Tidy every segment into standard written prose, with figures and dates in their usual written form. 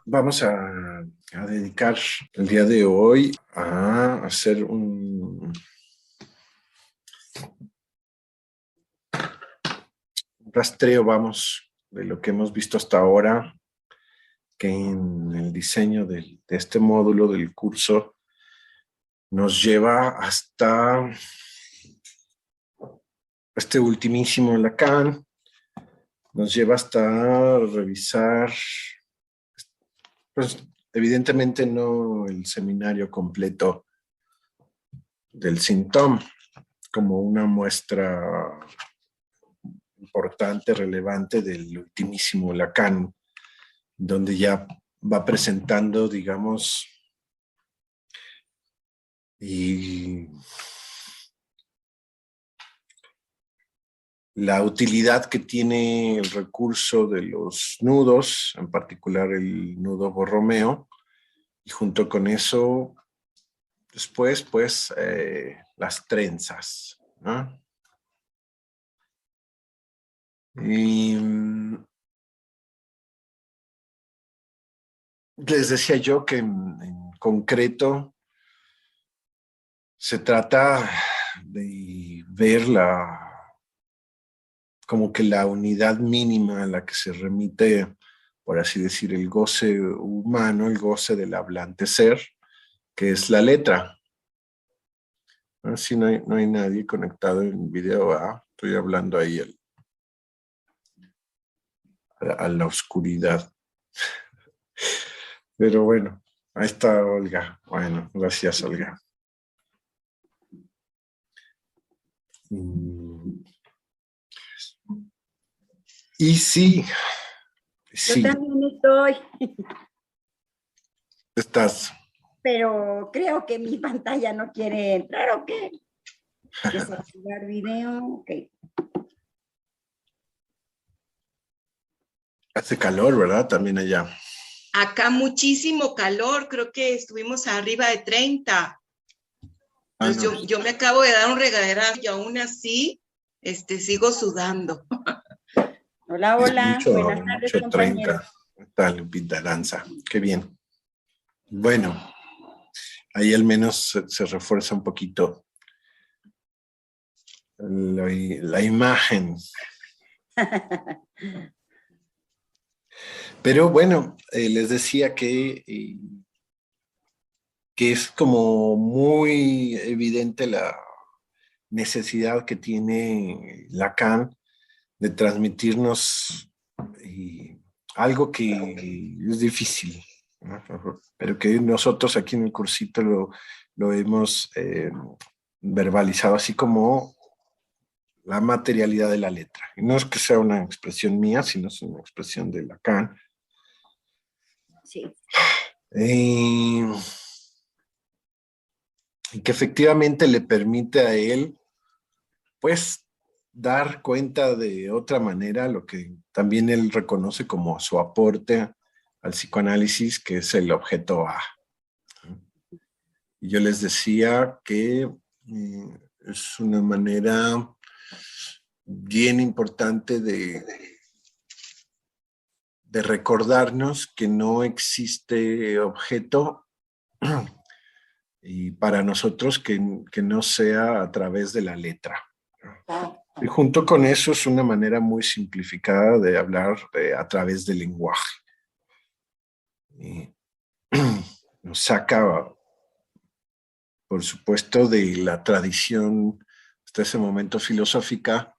Vamos a dedicar el día de hoy a hacer un rastreo, vamos, de lo que hemos visto hasta ahora, que en el diseño de este módulo del curso nos lleva hasta este ultimísimo Lacan, nos lleva hasta revisar, pues evidentemente no el seminario completo del síntoma, como una muestra importante, relevante del ultimísimo Lacan, donde ya va presentando, digamos, y la utilidad que tiene el recurso de los nudos, en particular el nudo Borromeo, y junto con eso, después, pues, las trenzas, ¿no? Y les decía yo que en concreto se trata de ver como que la unidad mínima a la que se remite, por así decir, el goce humano, el goce del hablante ser, que es la letra. Si no hay nadie conectado en video, estoy hablando ahí a la oscuridad. Pero bueno, ahí está Olga. Bueno, gracias, Olga. Y sí, Yo también estoy. Estás. Pero creo que mi pantalla no quiere entrar, ¿o qué? Desactivar video, ok. Hace calor, ¿verdad? También allá. Acá muchísimo calor, creo que estuvimos arriba de 30. Entonces no. yo me acabo de dar un regaderazo y aún así sigo sudando. Hola, hola. Mucho, Buenas tardes, mucho compañeros. 30. Está Lupita Lanza. Qué bien. Bueno, ahí al menos se refuerza un poquito la imagen. Pero bueno, les decía que es como muy evidente la necesidad que tiene Lacan de transmitirnos algo que es difícil, ¿no? Pero que nosotros aquí en el cursito lo hemos verbalizado así como la materialidad de la letra. Y no es que sea una expresión mía, sino es una expresión de Lacan. Sí. Y que efectivamente le permite a él, pues, dar cuenta de otra manera lo que también él reconoce como su aporte al psicoanálisis, que es el objeto A. Y yo les decía que es una manera bien importante de recordarnos que no existe objeto y para nosotros que no sea a través de la letra. Y junto con eso es una manera muy simplificada de hablar a través del lenguaje. Y nos saca, por supuesto, de la tradición hasta ese momento filosófica,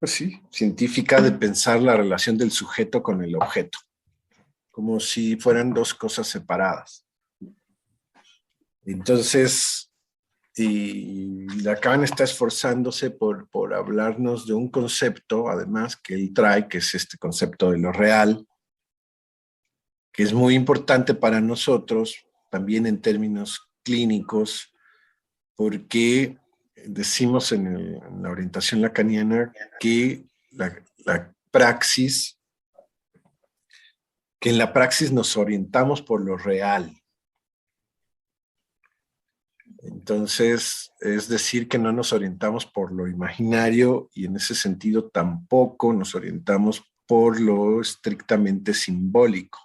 pues sí, científica, de pensar la relación del sujeto con el objeto, como si fueran dos cosas separadas. Entonces, y Lacan está esforzándose por hablarnos de un concepto, además, que él trae, que es este concepto de lo real, que es muy importante para nosotros, también en términos clínicos, porque decimos en la orientación lacaniana que la praxis, que en la praxis nos orientamos por lo real. Entonces, es decir, que no nos orientamos por lo imaginario y en ese sentido tampoco nos orientamos por lo estrictamente simbólico,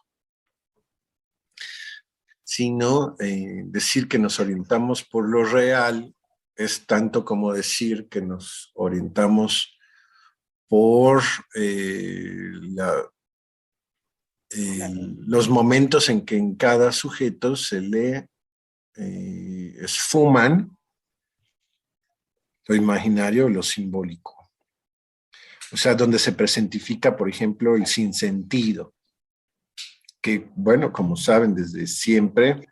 sino decir que nos orientamos por lo real es tanto como decir que nos orientamos por los momentos en que en cada sujeto se le esfuman lo imaginario o lo simbólico. O sea, donde se presentifica, por ejemplo, el sinsentido, que, bueno, como saben, desde siempre,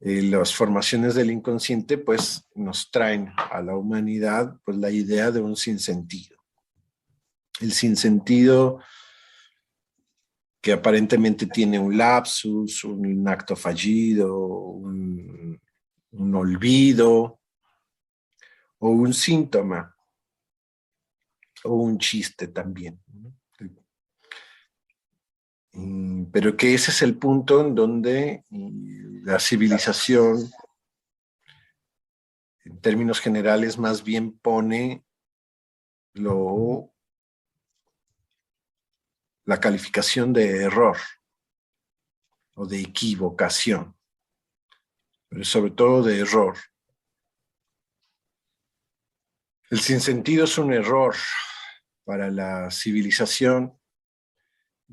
las formaciones del inconsciente, pues, nos traen a la humanidad, pues, la idea de un sinsentido. El sinsentido que aparentemente tiene un lapsus, un acto fallido, un olvido o un síntoma o un chiste también, ¿no? Pero que ese es el punto en donde la civilización, en términos generales, más bien pone la calificación de error o de equivocación, pero sobre todo de error. El sinsentido es un error para la civilización,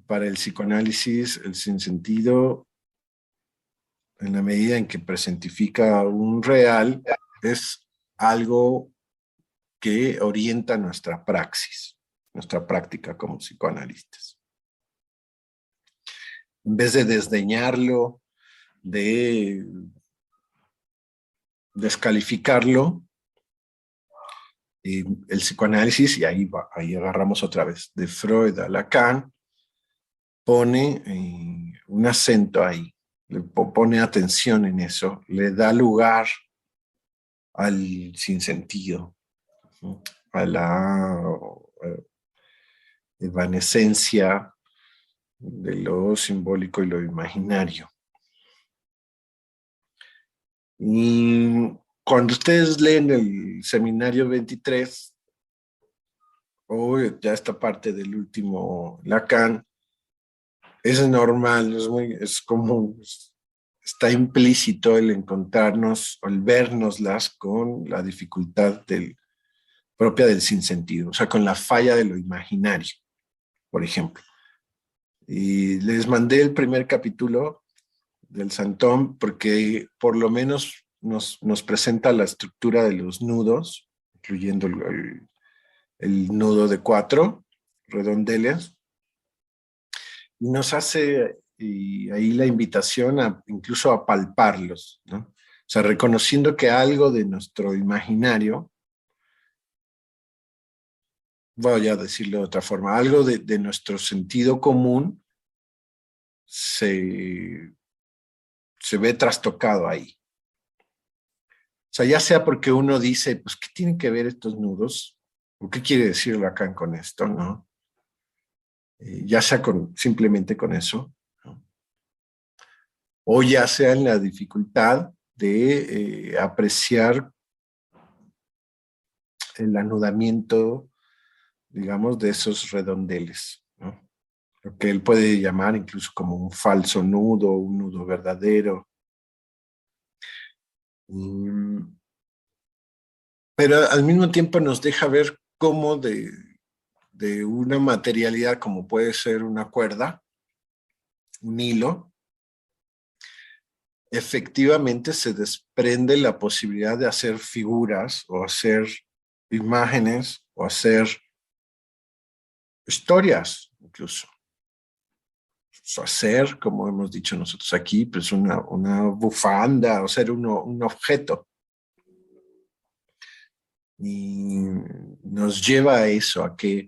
para el psicoanálisis. El sinsentido, en la medida en que presentifica un real, es algo que orienta nuestra praxis, nuestra práctica como psicoanalistas. En vez de desdeñarlo, de descalificarlo, el psicoanálisis, y ahí agarramos otra vez, de Freud a Lacan, pone un acento ahí, le pone atención en eso, le da lugar al sinsentido, ¿no? A la evanescencia de lo simbólico y lo imaginario. Y cuando ustedes leen el seminario 23, o ya esta parte del último Lacan, es normal, es común, está implícito el encontrarnos, el vernoslas con la dificultad propia del sinsentido, o sea, con la falla de lo imaginario, por ejemplo. Y les mandé el primer capítulo del Santón porque por lo menos nos presenta la estructura de los nudos, incluyendo el nudo de 4 redondeles, y nos hace y ahí la invitación incluso a palparlos, ¿no? O sea, reconociendo que algo de nuestro imaginario, voy a decirlo de otra forma, algo de nuestro sentido común se ve trastocado ahí. O sea, ya sea porque uno dice, pues, ¿qué tienen que ver estos nudos? ¿O qué quiere decir Lacan con esto, no? Ya sea simplemente con eso, ¿no? O ya sea en la dificultad de apreciar el anudamiento, digamos, de esos redondeles, ¿no? Lo que él puede llamar incluso como un falso nudo, un nudo verdadero. Pero al mismo tiempo nos deja ver cómo de una materialidad como puede ser una cuerda, un hilo, efectivamente se desprende la posibilidad de hacer figuras o hacer imágenes o hacer historias incluso. O hacer, como hemos dicho nosotros aquí, pues una bufanda, o ser un objeto. Y nos lleva a eso, a que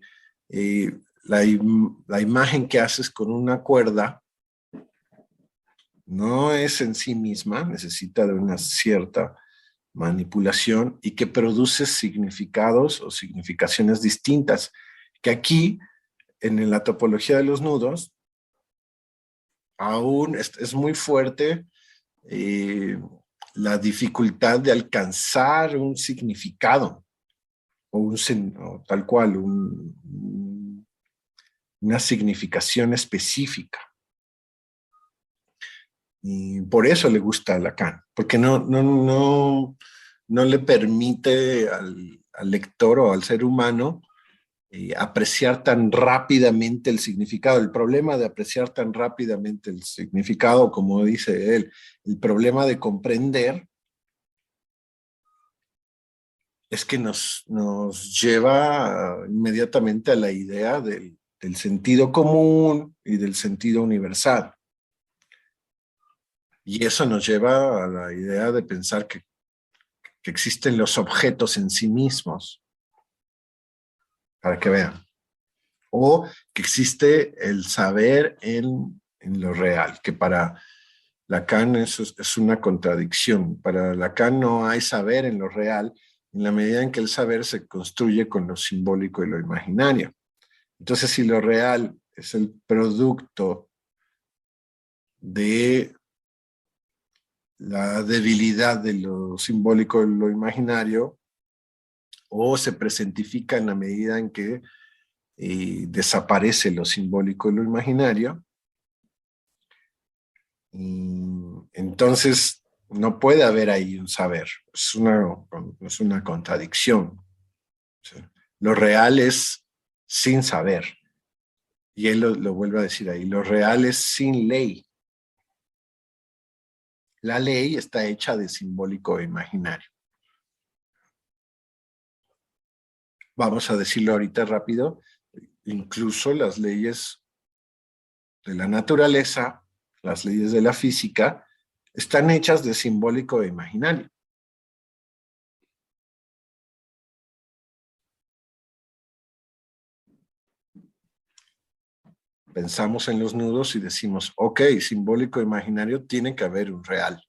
la imagen que haces con una cuerda no es en sí misma, necesita de una cierta manipulación y que produce significados o significaciones distintas, que aquí, en la topología de los nudos, aún es muy fuerte la dificultad de alcanzar un significado o tal cual, una significación específica. Y por eso le gusta a Lacan, porque no le permite al lector o al ser humano apreciar tan rápidamente el significado. El problema de apreciar tan rápidamente el significado, como dice él, el problema de comprender, es que nos lleva inmediatamente a la idea del sentido común y del sentido universal. Y eso nos lleva a la idea de pensar que existen los objetos en sí mismos, para que vean. O que existe el saber en lo real, que para Lacan eso es una contradicción. Para Lacan no hay saber en lo real, en la medida en que el saber se construye con lo simbólico y lo imaginario. Entonces, si lo real es el producto de la debilidad de lo simbólico y lo imaginario, o se presentifica en la medida en que desaparece lo simbólico y lo imaginario, entonces no puede haber ahí un saber, es una contradicción. O sea, lo real es sin saber, y él lo vuelve a decir ahí, lo real es sin ley. La ley está hecha de simbólico e imaginario. Vamos a decirlo ahorita rápido, incluso las leyes de la naturaleza, las leyes de la física, están hechas de simbólico e imaginario. Pensamos en los nudos y decimos, ok, simbólico e imaginario, tiene que haber un real.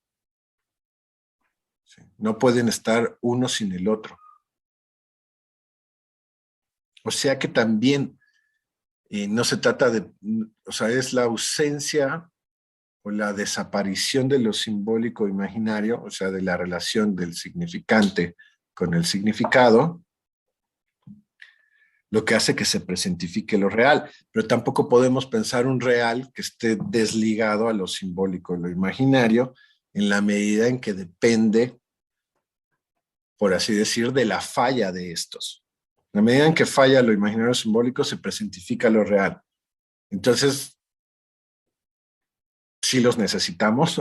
¿Sí? No pueden estar uno sin el otro. O sea que también no se trata de, o sea, es la ausencia o la desaparición de lo simbólico imaginario, o sea, de la relación del significante con el significado, lo que hace que se presentifique lo real. Pero tampoco podemos pensar un real que esté desligado a lo simbólico y lo imaginario, en la medida en que depende, por así decir, de la falla de estos. En la medida en que falla lo imaginario simbólico, se presentifica lo real. Entonces, sí los necesitamos,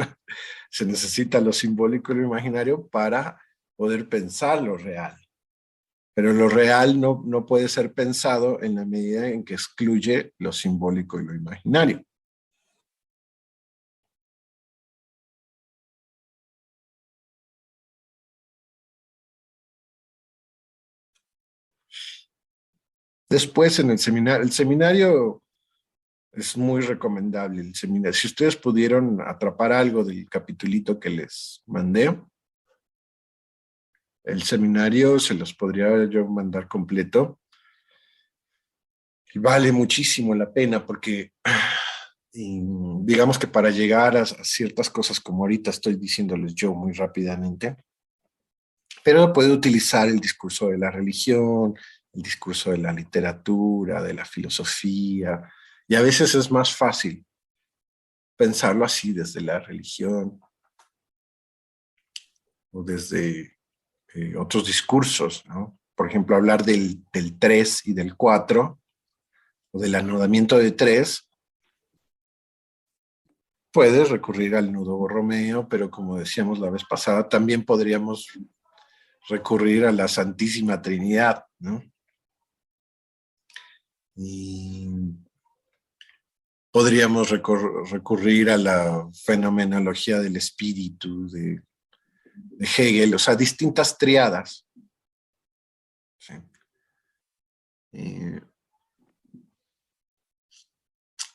se necesita lo simbólico y lo imaginario para poder pensar lo real. Pero lo real no puede ser pensado en la medida en que excluye lo simbólico y lo imaginario. Después en el seminario es muy recomendable el seminario. Si ustedes pudieron atrapar algo del capitulito que les mandé, el seminario se los podría yo mandar completo. Y vale muchísimo la pena porque digamos que para llegar a ciertas cosas como ahorita estoy diciéndoles yo muy rápidamente, pero puede utilizar el discurso de la religión, el discurso de la literatura, de la filosofía, y a veces es más fácil pensarlo así desde la religión o desde otros discursos, ¿no? Por ejemplo, hablar del 3 y del 4 o del anudamiento de 3, puedes recurrir al nudo borromeo, pero como decíamos la vez pasada, también podríamos recurrir a la Santísima Trinidad, ¿no? Y podríamos recurrir a la fenomenología del espíritu de Hegel, o sea, distintas triadas. ¿Sí?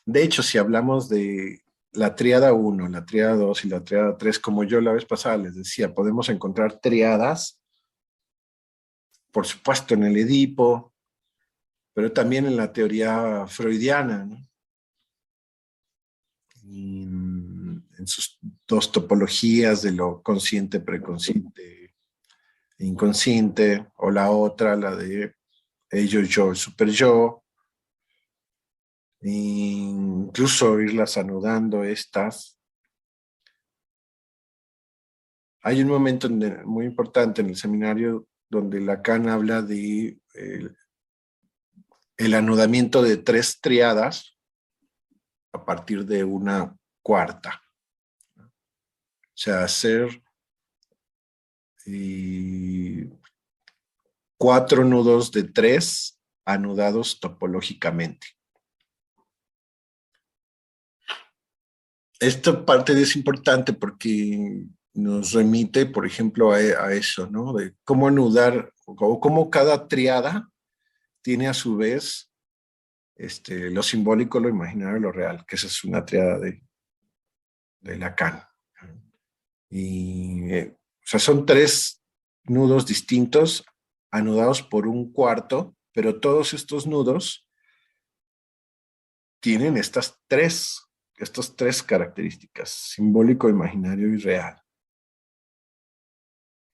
De hecho, si hablamos de la triada 1, la triada 2 y la triada 3, como yo la vez pasada les decía, podemos encontrar triadas, por supuesto, en el Edipo, pero también en la teoría freudiana, ¿no? en sus dos topologías de lo consciente, preconsciente e inconsciente, o la otra, la de ello, yo, super yo, e incluso irlas anudando estas. Hay un momento muy importante en el seminario donde Lacan habla de el anudamiento de 3 triadas a partir de una cuarta. O sea, hacer 4 nudos de 3 anudados topológicamente. Esta parte es importante porque nos remite, por ejemplo, a eso, ¿no? De cómo anudar, o cómo cada triada tiene a su vez lo simbólico, lo imaginario y lo real, que esa es una triada de Lacan. Y, o sea, son 3 nudos distintos anudados por un cuarto, pero todos estos nudos tienen estas tres características, simbólico, imaginario y real.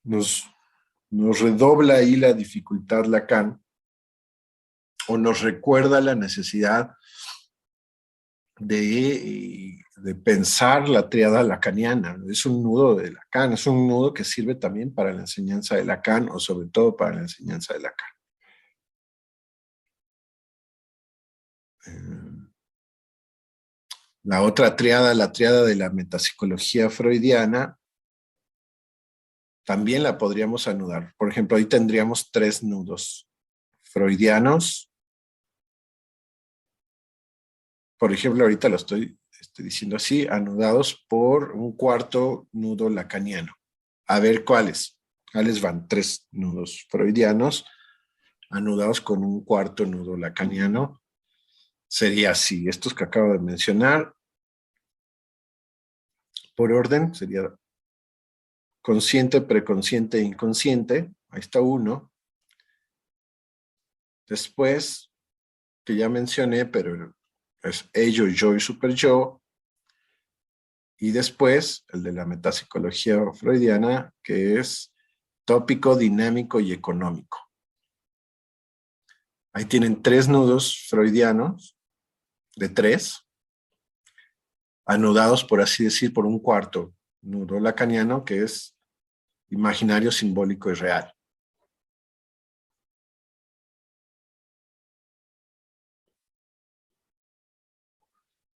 Nos redobla ahí la dificultad Lacan, o nos recuerda la necesidad de pensar la tríada lacaniana. Es un nudo de Lacan, es un nudo que sirve también para la enseñanza de Lacan, o sobre todo para la enseñanza de Lacan. La otra tríada, la tríada de la metapsicología freudiana, también la podríamos anudar. Por ejemplo, ahí tendríamos 3 nudos freudianos. Por ejemplo, ahorita lo estoy diciendo así, anudados por un cuarto nudo lacaniano. A ver cuáles. ¿Cuáles van? 3 nudos freudianos anudados con un cuarto nudo lacaniano. Sería así. Estos que acabo de mencionar, por orden, sería consciente, preconsciente e inconsciente. Ahí está uno. Después, que ya mencioné, pero es ello, yo y super yo. Y después, el de la metapsicología freudiana, que es tópico, dinámico y económico. Ahí tienen 3 nudos freudianos, de 3, anudados, por así decir, por un cuarto nudo lacaniano, que es imaginario, simbólico y real.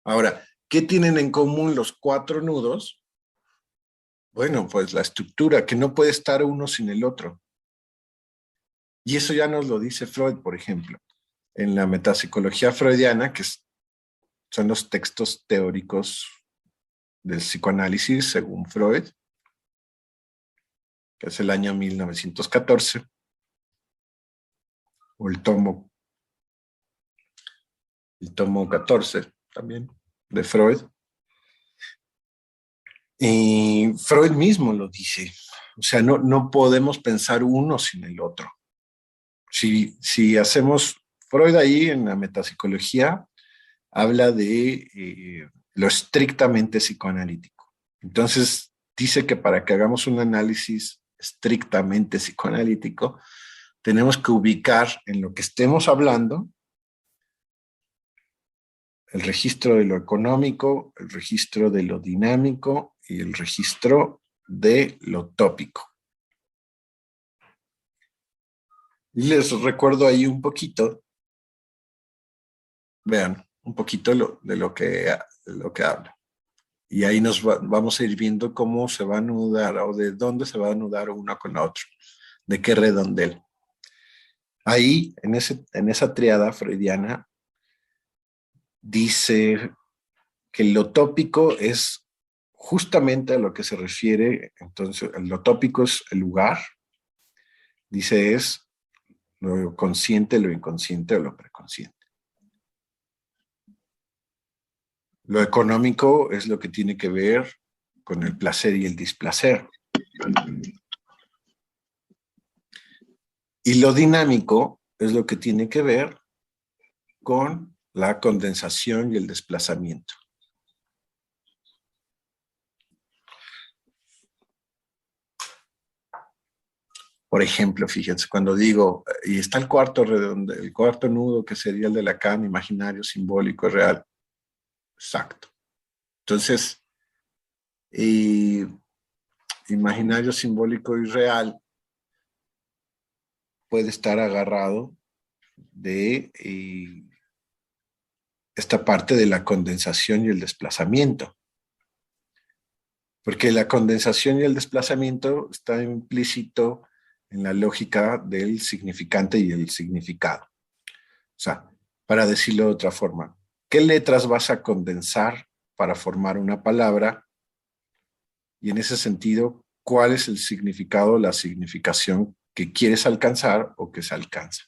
Ahora, ¿qué tienen en común los 4 nudos? Bueno, pues la estructura, que no puede estar uno sin el otro. Y eso ya nos lo dice Freud, por ejemplo, en la metapsicología freudiana, que son los textos teóricos del psicoanálisis, según Freud, que es el año 1914, o el tomo 14 también, de Freud. Y Freud mismo lo dice, o sea, no podemos pensar uno sin el otro. Si hacemos, Freud ahí en la metapsicología habla de lo estrictamente psicoanalítico. Entonces dice que para que hagamos un análisis estrictamente psicoanalítico, tenemos que ubicar en lo que estemos hablando el registro de lo económico, el registro de lo dinámico y el registro de lo tópico. Y les recuerdo ahí un poquito, vean, un poquito de lo que habla. Y ahí vamos a ir viendo cómo se va a anudar, o de dónde se va a anudar uno con la otra, de qué redondel. Ahí, en esa triada freudiana, dice que lo tópico es justamente a lo que se refiere. Entonces, lo tópico es el lugar, dice, es lo consciente, lo inconsciente o lo preconsciente. Lo económico es lo que tiene que ver con el placer y el displacer. Y lo dinámico es lo que tiene que ver con la condensación y el desplazamiento. Por ejemplo, fíjense, cuando digo, y está el cuarto redondo, el cuarto nudo, que sería el de Lacan, imaginario, simbólico, real. Exacto. Entonces, imaginario, simbólico y real puede estar agarrado de esta parte de la condensación y el desplazamiento. Porque la condensación y el desplazamiento está implícito en la lógica del significante y el significado. O sea, para decirlo de otra forma, ¿qué letras vas a condensar para formar una palabra? Y en ese sentido, ¿cuál es el significado, la significación que quieres alcanzar o que se alcanza?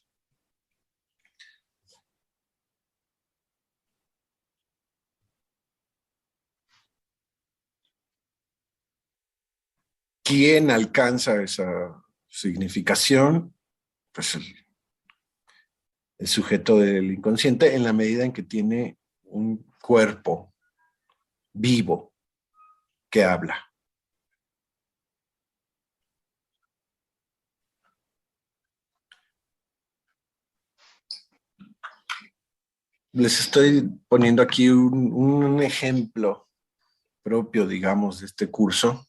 ¿Quién alcanza esa significación? Pues el sujeto del inconsciente, en la medida en que tiene un cuerpo vivo que habla. Les estoy poniendo aquí un ejemplo propio, digamos, de este curso,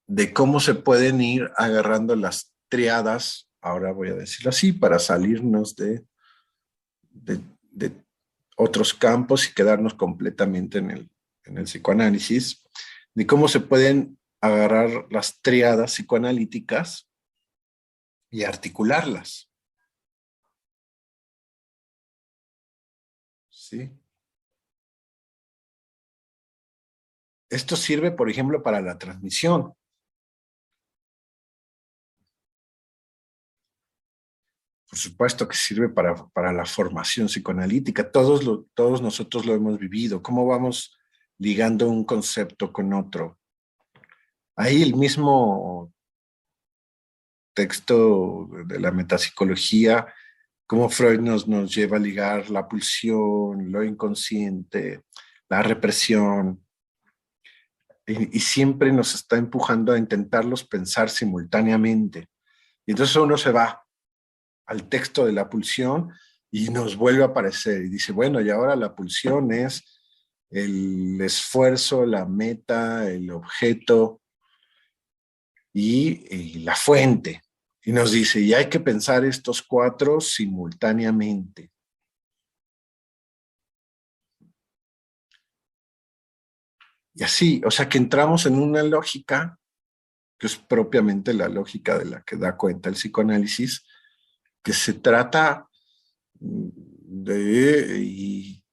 de cómo se pueden ir agarrando las triadas, ahora voy a decirlo así, para salirnos de otros campos y quedarnos completamente en el psicoanálisis, de cómo se pueden agarrar las triadas psicoanalíticas y articularlas. ¿Sí? Esto sirve, por ejemplo, para la transmisión. Por supuesto que sirve para la formación psicoanalítica. Todos nosotros lo hemos vivido. ¿Cómo vamos ligando un concepto con otro? Ahí el mismo texto de la metapsicología, cómo Freud nos lleva a ligar la pulsión, lo inconsciente, la represión, y siempre nos está empujando a intentarlos pensar simultáneamente. Y entonces uno se va al texto de la pulsión y nos vuelve a aparecer y dice, bueno, y ahora la pulsión es el esfuerzo, la meta, el objeto y la fuente. Y nos dice, y hay que pensar estos cuatro simultáneamente. Y así, o sea que entramos en una lógica que es propiamente la lógica de la que da cuenta el psicoanálisis, que se trata y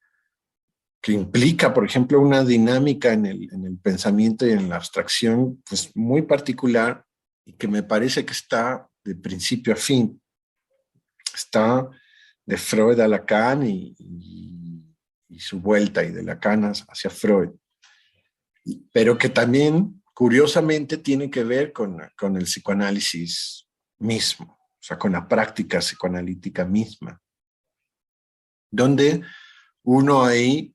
que implica, por ejemplo, una dinámica en el pensamiento y en la abstracción, pues muy particular y que me parece que está de principio a fin. Está de Freud a Lacan y su vuelta, y de Lacan hacia Freud. Pero que también, curiosamente, tiene que ver con el psicoanálisis mismo, o sea, con la práctica psicoanalítica misma, donde uno ahí,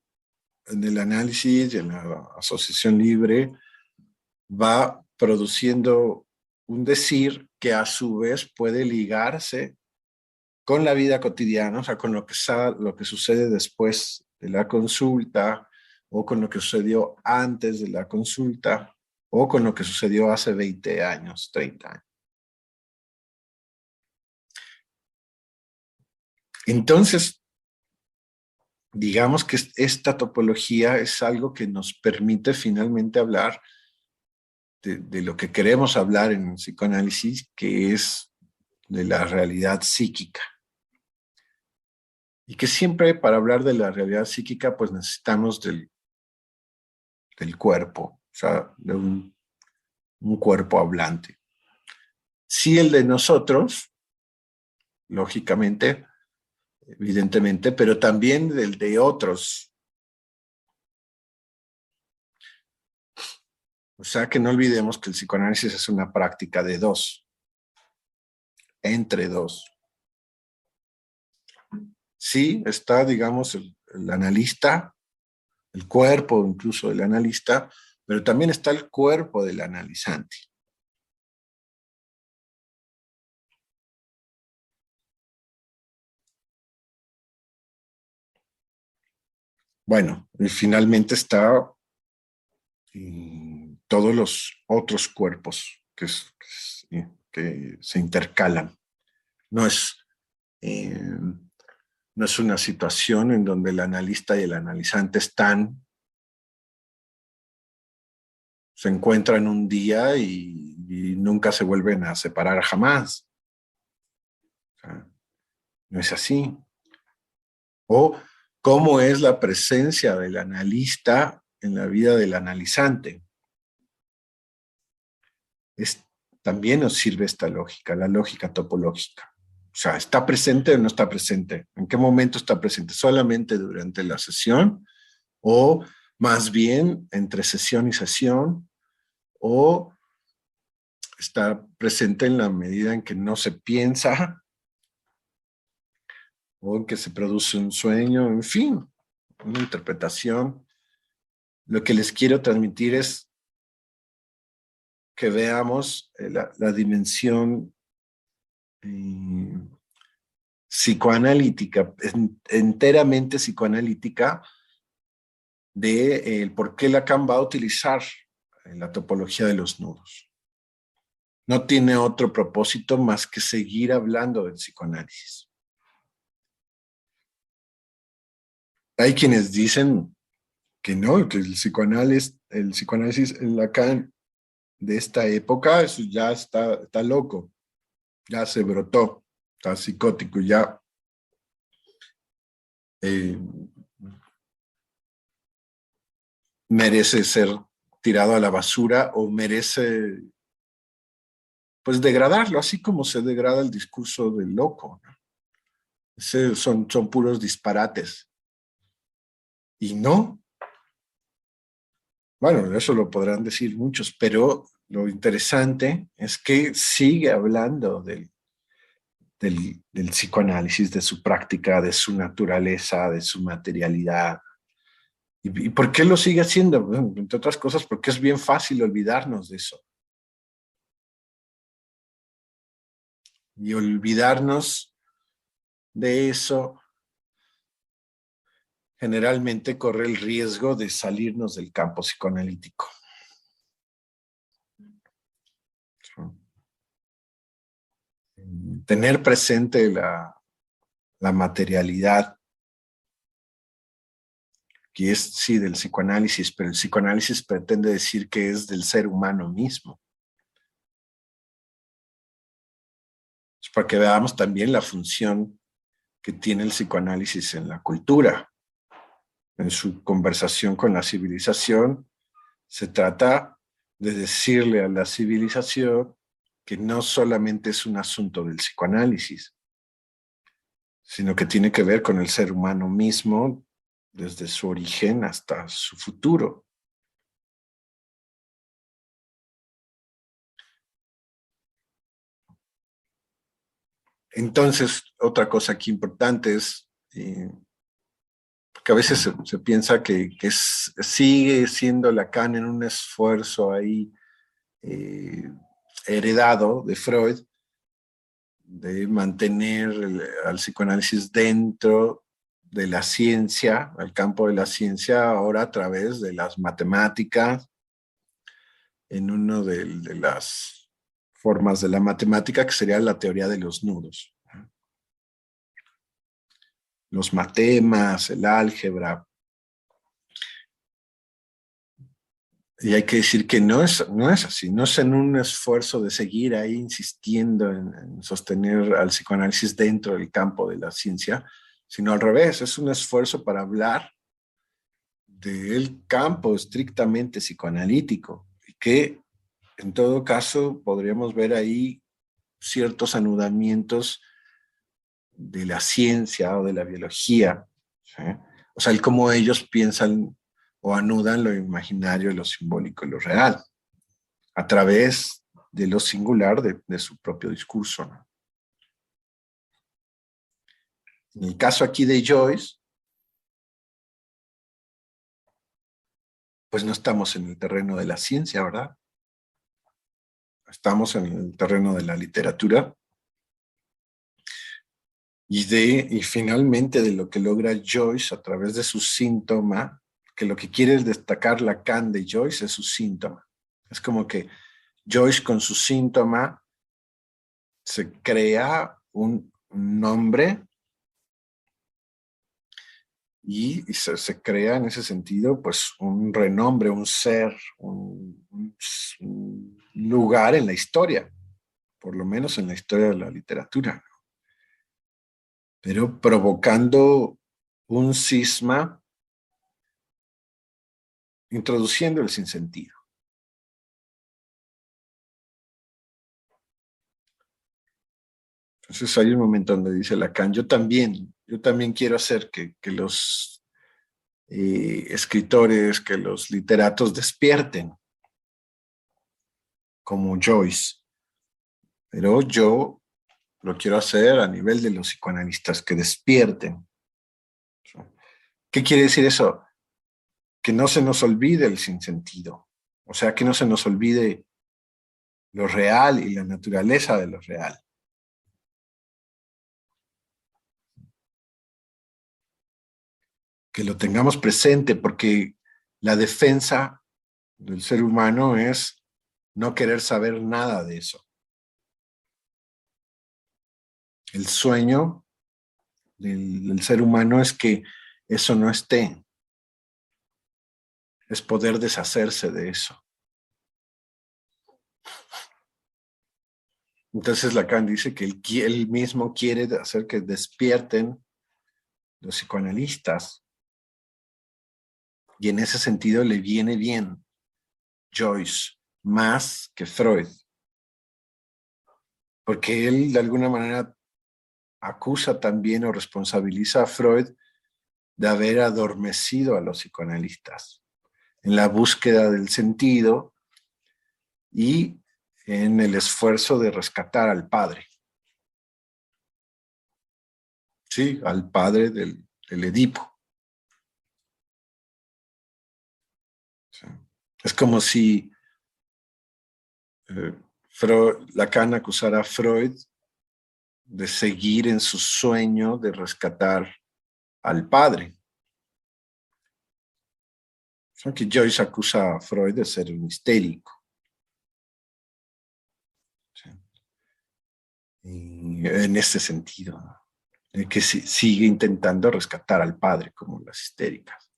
en el análisis y en la asociación libre, va produciendo un decir que a su vez puede ligarse con la vida cotidiana, o sea, con lo que sucede después de la consulta, o con lo que sucedió antes de la consulta, o con lo que sucedió hace 20 años, 30 años. Entonces, digamos que esta topología es algo que nos permite finalmente hablar de lo que queremos hablar en el psicoanálisis, que es de la realidad psíquica. Y que siempre para hablar de la realidad psíquica, pues necesitamos del cuerpo, o sea, de un cuerpo hablante. Sí, el de nosotros, lógicamente, evidentemente, pero también del de otros. O sea, que no olvidemos que el psicoanálisis es una práctica de dos, entre dos. Sí, está, digamos, el analista, el cuerpo incluso del analista, pero también está el cuerpo del analizante. Bueno, y finalmente está todos los otros cuerpos que se intercalan. No es, eh, no es una situación en donde el analista y el analizante se encuentran un día y nunca se vuelven a separar jamás. O sea, no es así. O cómo es la presencia del analista en la vida del analizante. También nos sirve esta lógica, la lógica topológica. O sea, ¿está presente o no está presente? ¿En qué momento está presente? ¿Solamente durante la sesión? ¿O más bien entre sesión y sesión? ¿O está presente en la medida en que no se piensa? ¿O en que se produce un sueño? En fin, una interpretación. Lo que les quiero transmitir es que veamos la dimensión psicoanalítica, enteramente psicoanalítica, de por qué Lacan va a utilizar la topología de los nudos. No tiene otro propósito más que seguir hablando del psicoanálisis. Hay quienes dicen que no, que el psicoanálisis en Lacan de esta época, eso ya está loco, ya se brotó, está psicótico, ya merece ser tirado a la basura o merece pues degradarlo, así como se degrada el discurso del loco, ¿no? Son puros disparates. Y no, bueno, eso lo podrán decir muchos, pero lo interesante es que sigue hablando del psicoanálisis, de su práctica, de su naturaleza, de su materialidad. ¿Y por qué lo sigue haciendo? Bueno, entre otras cosas, porque es bien fácil olvidarnos de eso. Y olvidarnos de eso generalmente corre el riesgo de salirnos del campo psicoanalítico. Tener presente la materialidad, que es, sí, del psicoanálisis, pero el psicoanálisis pretende decir que es del ser humano mismo. Es para que veamos también la función que tiene el psicoanálisis en la cultura. En su conversación con la civilización, se trata de decirle a la civilización que no solamente es un asunto del psicoanálisis, sino que tiene que ver con el ser humano mismo desde su origen hasta su futuro. Entonces, otra cosa aquí importante es que a veces se piensa que sigue siendo Lacan en un esfuerzo ahí heredado de Freud, de mantener al psicoanálisis dentro de la ciencia, al campo de la ciencia, ahora a través de las matemáticas, en una de las formas de la matemática que sería la teoría de los nudos. Los matemas, el álgebra. Y hay que decir que no es así, no es en un esfuerzo de seguir ahí insistiendo en sostener al psicoanálisis dentro del campo de la ciencia, sino al revés, es un esfuerzo para hablar del campo estrictamente psicoanalítico, y que en todo caso podríamos ver ahí ciertos anudamientos de la ciencia o de la biología, ¿sí? O sea, el cómo ellos piensan o anudan lo imaginario, lo simbólico y lo real, a través de lo singular de su propio discurso, ¿no? En el caso aquí de Joyce, pues no estamos en el terreno de la ciencia, ¿verdad? Estamos en el terreno de la literatura. y finalmente de lo que logra Joyce a través de su síntoma, que lo que quiere destacar Lacan de Joyce es su síntoma. Es como que Joyce con su síntoma se crea un nombre y se crea en ese sentido pues un renombre, un ser, un lugar en la historia, por lo menos en la historia de la literatura, pero provocando un cisma, introduciendo el sinsentido. Entonces hay un momento donde dice Lacan, yo también quiero hacer que los escritores, que los literatos despierten, como Joyce, pero yo lo quiero hacer a nivel de los psicoanalistas, que despierten. ¿Qué quiere decir eso? Que no se nos olvide el sinsentido, o sea, que no se nos olvide lo real y la naturaleza de lo real. Que lo tengamos presente, porque la defensa del ser humano es no querer saber nada de eso. El sueño del ser humano es que eso no esté. Es poder deshacerse de eso. Entonces Lacan dice que él mismo quiere hacer que despierten los psicoanalistas. Y en ese sentido le viene bien Joyce más que Freud. Porque él de alguna manera acusa también o responsabiliza a Freud de haber adormecido a los psicoanalistas en la búsqueda del sentido y en el esfuerzo de rescatar al padre. Sí, al padre del Edipo. Sí. Es como si Lacan acusara a Freud de seguir en su sueño de rescatar al padre. Aunque Joyce acusa a Freud de ser un histérico. Sí. Y en ese sentido, ¿no? Que sigue intentando rescatar al padre como las histéricas.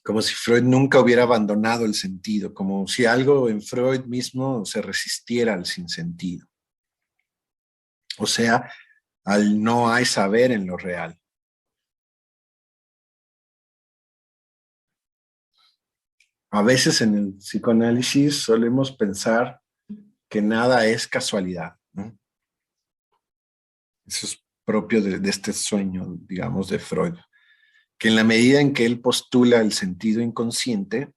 Como si Freud nunca hubiera abandonado el sentido, como si algo en Freud mismo se resistiera al sinsentido. O sea, al no hay saber en lo real. A veces en el psicoanálisis solemos pensar que nada es casualidad, ¿no? Eso es propio de este sueño, digamos, de Freud, que en la medida en que él postula el sentido inconsciente,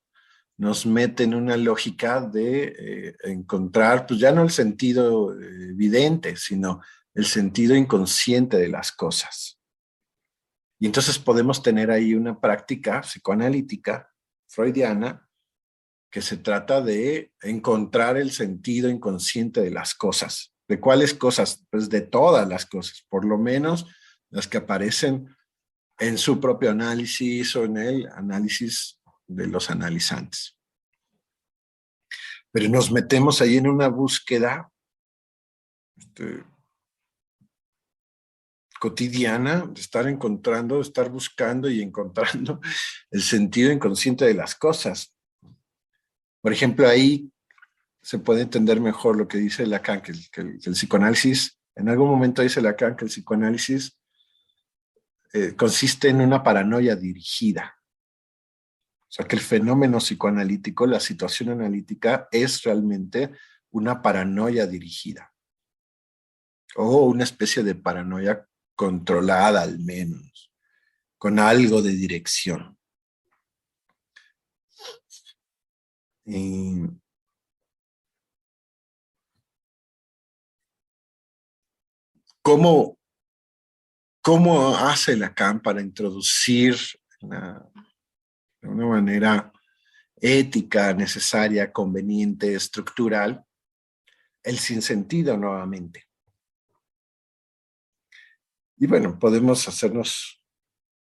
nos mete en una lógica de encontrar, pues ya no el sentido evidente, sino el sentido inconsciente de las cosas. Y entonces podemos tener ahí una práctica psicoanalítica freudiana que se trata de encontrar el sentido inconsciente de las cosas. ¿De cuáles cosas? Pues de todas las cosas, por lo menos las que aparecen en su propio análisis o en el análisis de los analizantes. Pero nos metemos ahí en una búsqueda cotidiana de estar encontrando, de estar buscando y encontrando el sentido inconsciente de las cosas. Por ejemplo, ahí se puede entender mejor lo que dice Lacan, que el psicoanálisis, en algún momento dice Lacan que el psicoanálisis consiste en una paranoia dirigida. O sea, que el fenómeno psicoanalítico, la situación analítica, es realmente una paranoia dirigida. O una especie de paranoia controlada al menos, con algo de dirección. Y ¿cómo hace Lacan para introducir de una manera ética, necesaria, conveniente, estructural, el sinsentido nuevamente. Y bueno, podemos hacernos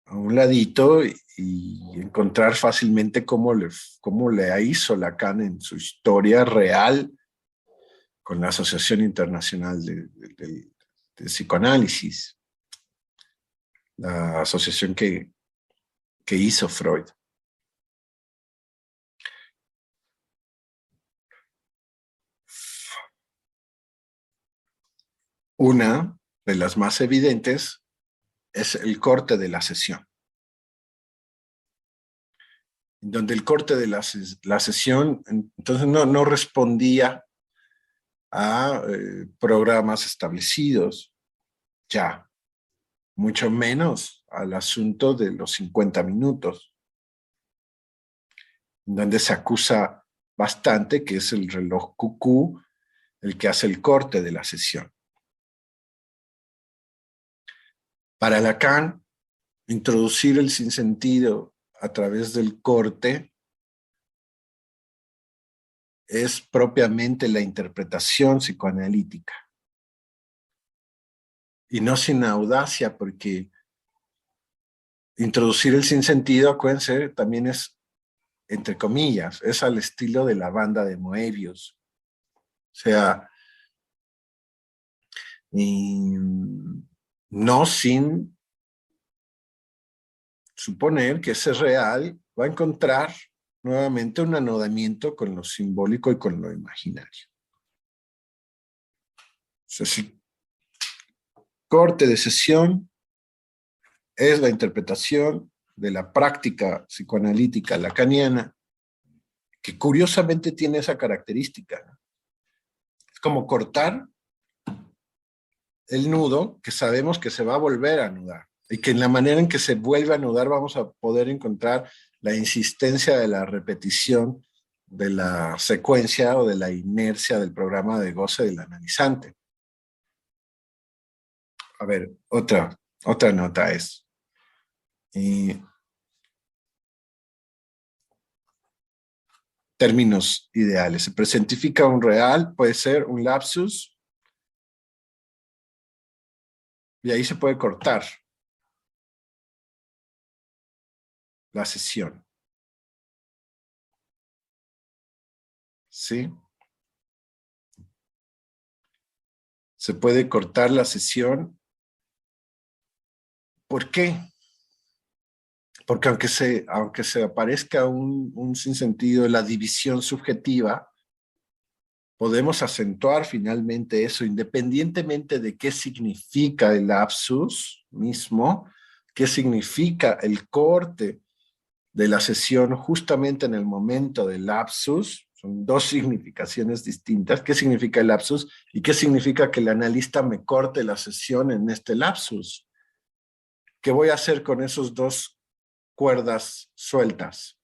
a un ladito y encontrar fácilmente cómo le hizo Lacan en su historia real con la Asociación Internacional de Psicoanálisis, la asociación que hizo Freud. Una de las más evidentes es el corte de la sesión, donde el corte de la sesión entonces no respondía a programas establecidos ya, mucho menos al asunto de los 50 minutos, donde se acusa bastante que es el reloj cucú el que hace el corte de la sesión. Para Lacan, introducir el sinsentido a través del corte es propiamente la interpretación psicoanalítica. Y no sin audacia, porque introducir el sinsentido, acuérdense, también es, entre comillas, es al estilo de la banda de Moebius. O sea, no sin suponer que ese real va a encontrar nuevamente un anodamiento con lo simbólico y con lo imaginario. O sea, si corte de sesión es la interpretación de la práctica psicoanalítica lacaniana, que curiosamente tiene esa característica, ¿no? Es como cortar el nudo que sabemos que se va a volver a anudar y que en la manera en que se vuelve a anudar vamos a poder encontrar la insistencia de la repetición de la secuencia o de la inercia del programa de goce del analizante. A ver, otra nota es, términos ideales. Se presentifica un real, puede ser un lapsus, y ahí se puede cortar la sesión. ¿Sí? Se puede cortar la sesión. ¿Por qué? Porque aunque se aparezca un sinsentido, la división subjetiva, podemos acentuar finalmente eso, independientemente de qué significa el lapsus mismo, qué significa el corte de la sesión justamente en el momento del lapsus. Son dos significaciones distintas. ¿Qué significa el lapsus? ¿Y qué significa que el analista me corte la sesión en este lapsus? ¿Qué voy a hacer con esos dos cuerdas sueltas?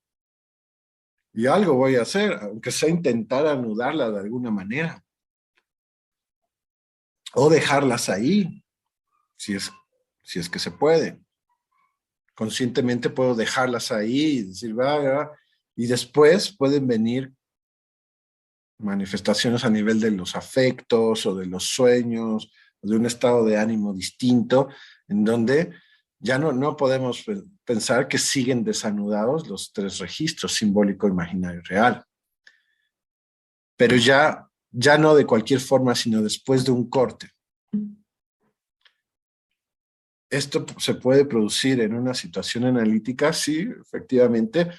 Y algo voy a hacer, aunque sea intentar anudarla de alguna manera. O dejarlas ahí, si es que se puede. Conscientemente puedo dejarlas ahí y decir, va, y después pueden venir manifestaciones a nivel de los afectos o de los sueños, o de un estado de ánimo distinto, en donde ya no podemos pensar que siguen desanudados los tres registros, simbólico, imaginario y real. Pero ya no de cualquier forma, sino después de un corte. Esto se puede producir en una situación analítica, sí, efectivamente,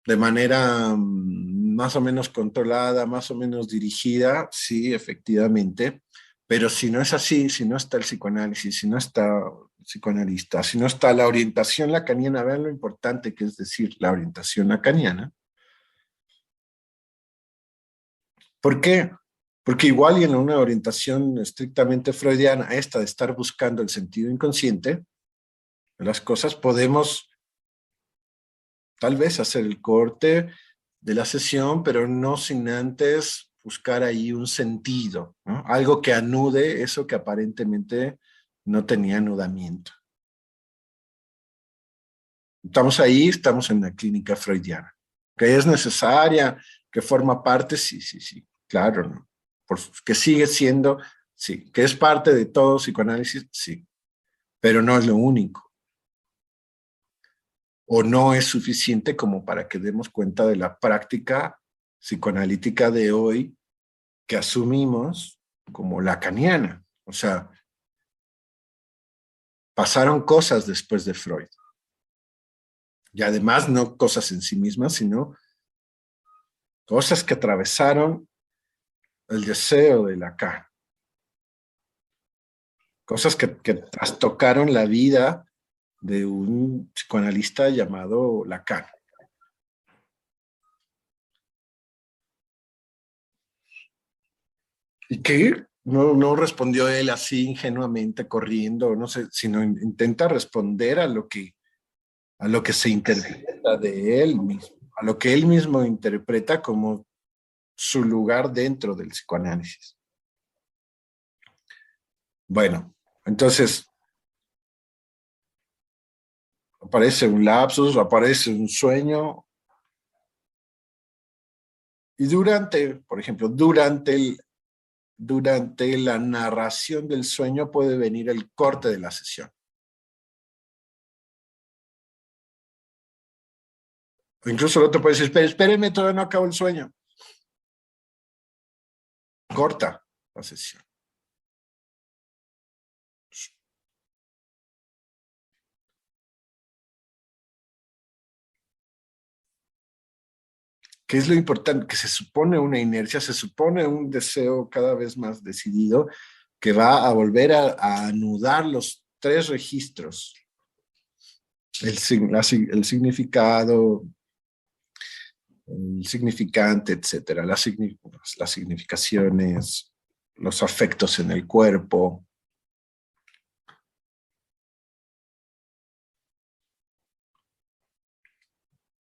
de manera más o menos controlada, más o menos dirigida, sí, efectivamente, pero si no es así, si no está el psicoanálisis, si no está el psicoanalista, si no está la orientación lacaniana, vean lo importante que es decir la orientación lacaniana. ¿Por qué? Porque igual y en una orientación estrictamente freudiana, esta de estar buscando el sentido inconsciente de las cosas, podemos tal vez hacer el corte de la sesión, pero no sin antes buscar ahí un sentido, ¿no? Algo que anude eso que aparentemente no tenía anudamiento. Estamos ahí, estamos en la clínica freudiana. Que es necesaria, que forma parte, sí, sí, sí, claro, ¿no? Que sigue siendo, sí, que es parte de todo psicoanálisis, sí, pero no es lo único, o no es suficiente como para que demos cuenta de la práctica psicoanalítica de hoy que asumimos como lacaniana. O sea, pasaron cosas después de Freud. Y además no cosas en sí mismas, sino cosas que atravesaron el deseo de Lacan. Cosas que trastocaron la vida de un psicoanalista llamado Lacan. Y que no respondió él así ingenuamente, corriendo, no sé, sino intenta responder a lo que se interpreta de él mismo, a lo que él mismo interpreta como su lugar dentro del psicoanálisis. Bueno, entonces aparece un lapsus, aparece un sueño, y por ejemplo, durante la narración del sueño puede venir el corte de la sesión. O incluso el otro puede decir, espérenme, todavía no acabo el sueño. Corta la sesión. ¿Qué es lo importante? Que se supone una inercia, se supone un deseo cada vez más decidido que va a volver a anudar los tres registros. El significado, el significante, etcétera, las significaciones, los afectos en el cuerpo.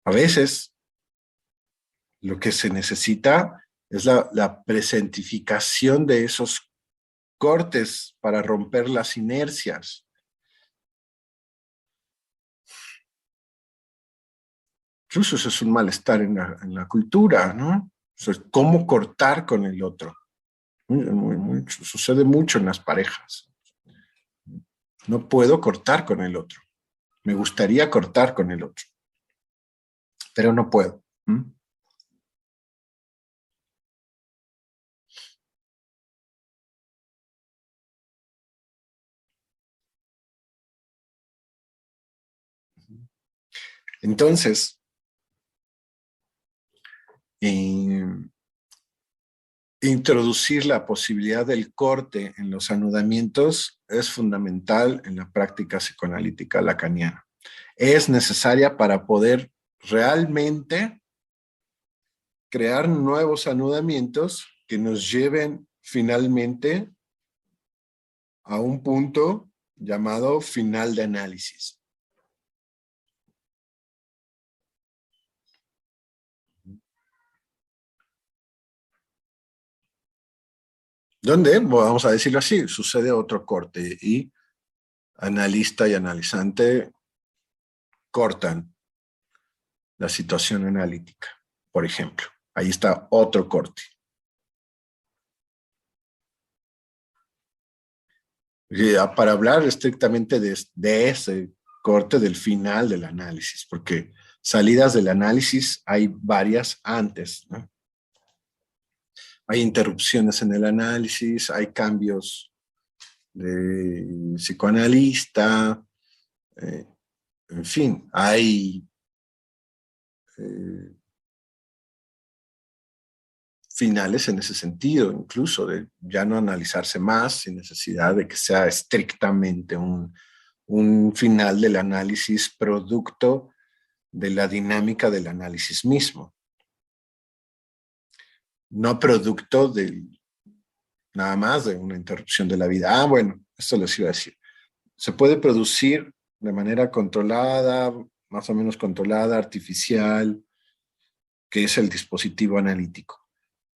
A veces lo que se necesita es la presentificación de esos cortes para romper las inercias. Incluso eso es un malestar en la cultura, ¿no? O sea, ¿cómo cortar con el otro? Sucede mucho en las parejas. No puedo cortar con el otro. Me gustaría cortar con el otro, pero no puedo. Entonces, introducir la posibilidad del corte en los anudamientos es fundamental en la práctica psicoanalítica lacaniana. Es necesaria para poder realmente crear nuevos anudamientos que nos lleven finalmente a un punto llamado final de análisis. Donde, vamos a decirlo así, sucede otro corte y analista y analizante cortan la situación analítica, por ejemplo. Ahí está otro corte. Para hablar estrictamente de ese corte del final del análisis, porque salidas del análisis hay varias antes, ¿no? Hay interrupciones en el análisis, hay cambios de psicoanalista, en fin, hay finales en ese sentido, incluso de ya no analizarse más sin necesidad de que sea estrictamente un final del análisis producto de la dinámica del análisis mismo, no producto de nada más de una interrupción de la vida. Bueno, esto les iba a decir. Se puede producir de manera controlada, más o menos controlada, artificial, que es el dispositivo analítico.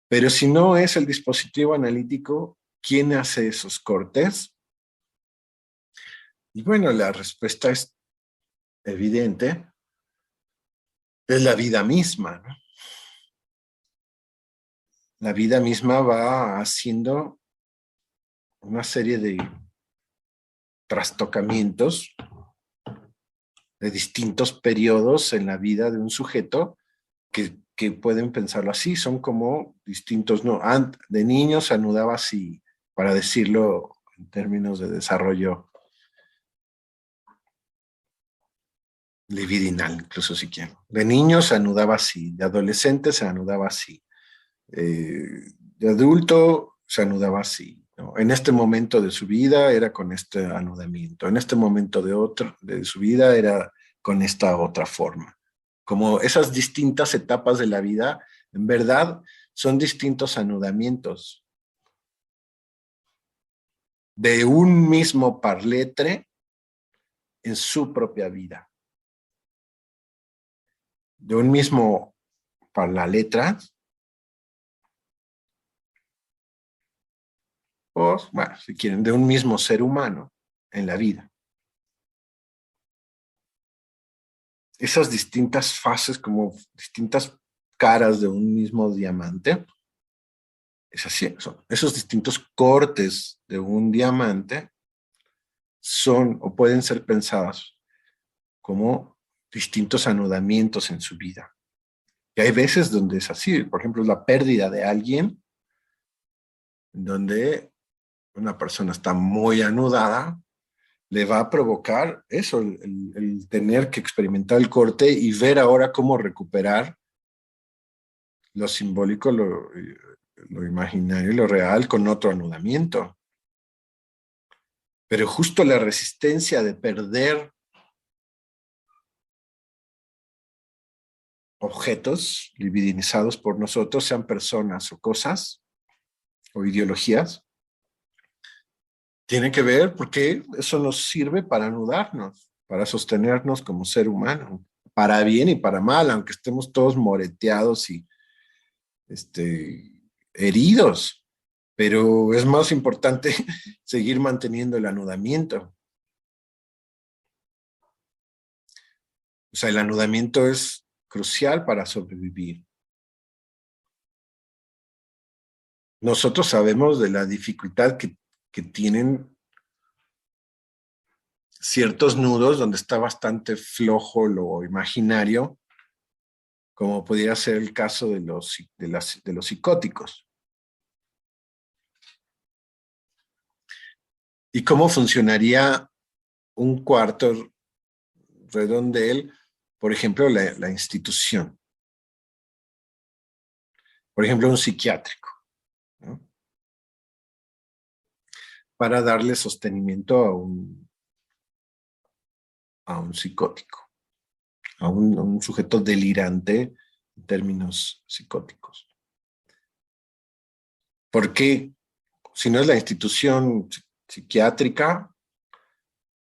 Pero si no es el dispositivo analítico, ¿quién hace esos cortes? Y bueno, la respuesta es evidente. es la vida misma, ¿no? La vida misma va haciendo una serie de trastocamientos de distintos periodos en la vida de un sujeto que pueden pensarlo así, son como distintos, ¿no? De niño se anudaba así, para decirlo en términos de desarrollo libidinal, incluso si quiero. De niño se anudaba así, de adolescente se anudaba así, de adulto se anudaba así, ¿no? En este momento de su vida era con este anudamiento, en este momento de su vida era con esta otra forma. Como esas distintas etapas de la vida, en verdad, son distintos anudamientos de un mismo parletre en su propia vida. De un mismo par la letra, o, bueno, si quieren, de un mismo ser humano en la vida. Esas distintas fases, como distintas caras de un mismo diamante, es así, son esos distintos cortes de un diamante son o pueden ser pensadas como distintos anudamientos en su vida. Y hay veces donde es así, por ejemplo, la pérdida de alguien, donde una persona está muy anudada, le va a provocar eso, el tener que experimentar el corte y ver ahora cómo recuperar lo simbólico, lo imaginario y lo real con otro anudamiento. Pero justo la resistencia de perder objetos libidinizados por nosotros, sean personas o cosas o ideologías, tiene que ver porque eso nos sirve para anudarnos, para sostenernos como ser humano, para bien y para mal, aunque estemos todos moreteados y heridos, pero es más importante seguir manteniendo el anudamiento. O sea, el anudamiento es crucial para sobrevivir. Nosotros sabemos de la dificultad que tienen ciertos nudos donde está bastante flojo lo imaginario, como pudiera ser el caso de los psicóticos. ¿Y cómo funcionaría un cuarto redondel, por ejemplo, la institución? Por ejemplo, un psiquiátrico, ¿no? Para darle sostenimiento a un psicótico, a un sujeto delirante en términos psicóticos. Porque si no es la institución psiquiátrica,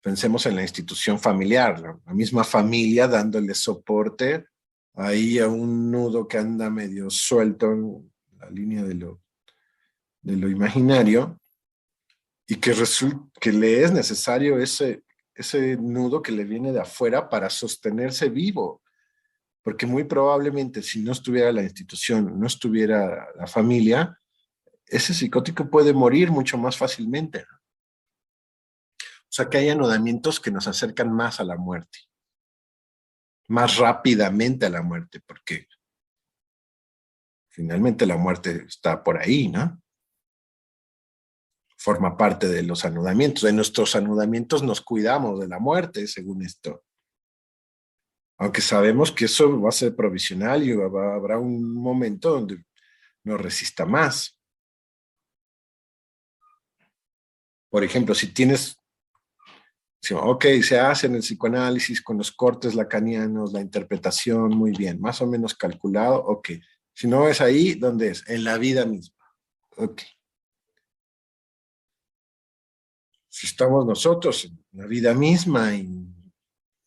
pensemos en la institución familiar, la misma familia dándole soporte ahí a un nudo que anda medio suelto en la línea de lo imaginario y que le es necesario ese nudo que le viene de afuera para sostenerse vivo. Porque muy probablemente si no estuviera la institución, no estuviera la familia, ese psicótico puede morir mucho más fácilmente. O sea que hay anudamientos que nos acercan más a la muerte, más rápidamente a la muerte, porque finalmente la muerte está por ahí, ¿no? Forma parte de los anudamientos. De nuestros anudamientos nos cuidamos de la muerte, según esto. Aunque sabemos que eso va a ser provisional y habrá un momento donde no resista más. Por ejemplo, si tienes, ok, se hace en el psicoanálisis con los cortes lacanianos, la interpretación, muy bien, más o menos calculado, ok. Si no es ahí, ¿dónde es? En la vida misma. Ok. Si estamos nosotros en la vida misma y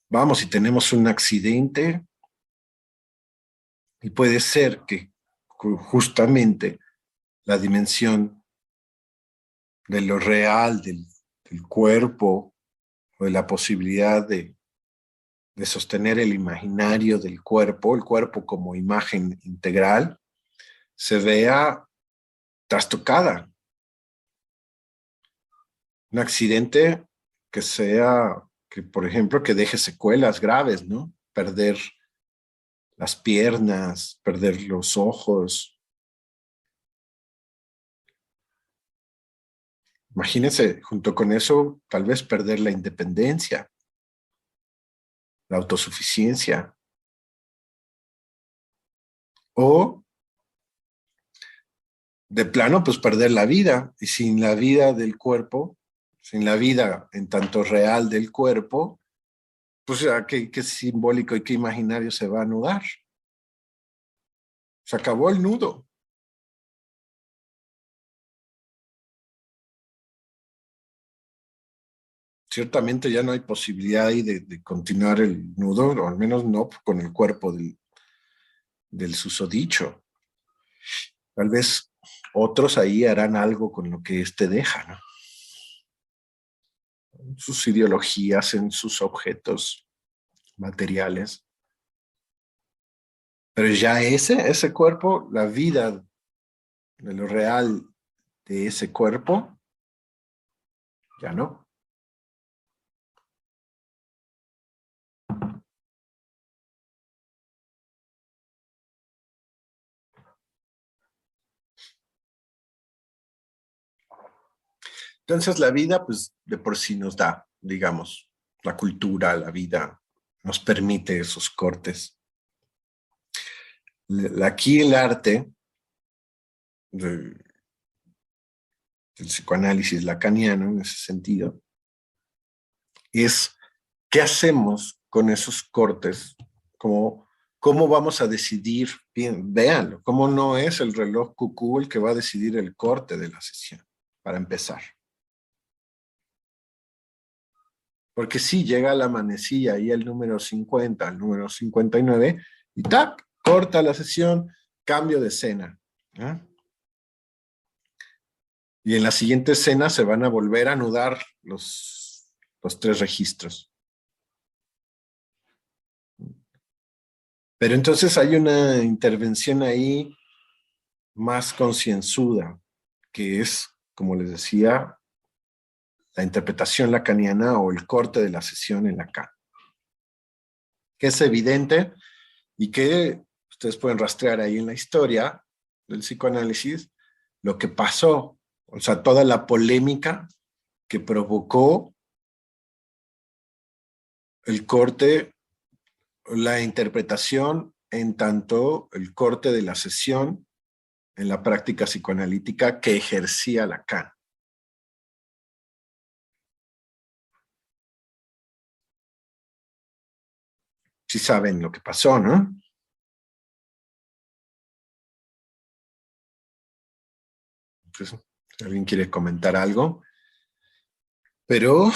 vamos, si tenemos un accidente, y puede ser que justamente la dimensión de lo real del cuerpo o de la posibilidad de de sostener el imaginario del cuerpo, el cuerpo como imagen integral, se vea trastocada. Un accidente que sea, que por ejemplo, que deje secuelas graves, ¿no? Perder las piernas, perder los ojos. Imagínense, junto con eso, tal vez perder la independencia, la autosuficiencia. O de plano, pues perder la vida. Y sin la vida del cuerpo, sin la vida en tanto real del cuerpo, pues qué simbólico y qué imaginario se va a anudar. Se acabó el nudo. Ciertamente ya no hay posibilidad ahí de continuar el nudo, o al menos no con el cuerpo del susodicho. Tal vez otros ahí harán algo con lo que éste deja, ¿no? En sus ideologías, en sus objetos materiales. Pero ya ese cuerpo, la vida de lo real de ese cuerpo, ya no. Entonces la vida, pues de por sí nos da, digamos, la cultura, la vida, nos permite esos cortes. Aquí el arte del psicoanálisis lacaniano, en ese sentido, es qué hacemos con esos cortes, cómo vamos a decidir, bien, véanlo, cómo no es el reloj cucú el que va a decidir el corte de la sesión, para empezar. Porque sí, llega la manecilla ahí el número 50, el número 59, y ¡tac! Corta la sesión, cambio de escena. ¿Eh? Y en la siguiente escena se van a volver a anudar los 3 registros. Pero entonces hay una intervención ahí más concienzuda, que es, como les decía, la interpretación lacaniana o el corte de la sesión en Lacan. Que es evidente y que ustedes pueden rastrear ahí en la historia del psicoanálisis lo que pasó, o sea, toda la polémica que provocó el corte, la interpretación en tanto el corte de la sesión en la práctica psicoanalítica que ejercía Lacan. Sí saben lo que pasó, ¿no? Entonces, si alguien quiere comentar algo. Pero,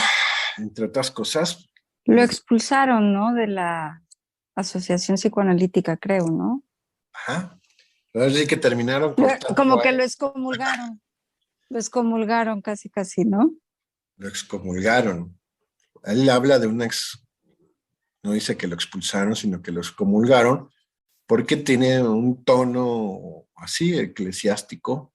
entre otras cosas... Lo expulsaron, ¿no? De la Asociación Psicoanalítica, creo, ¿no? Ajá. Así que terminaron cortando. Como que lo excomulgaron. Lo excomulgaron casi, ¿no? Lo excomulgaron. Él habla de una no dice que lo expulsaron, sino que lo excomulgaron, porque tiene un tono así, eclesiástico,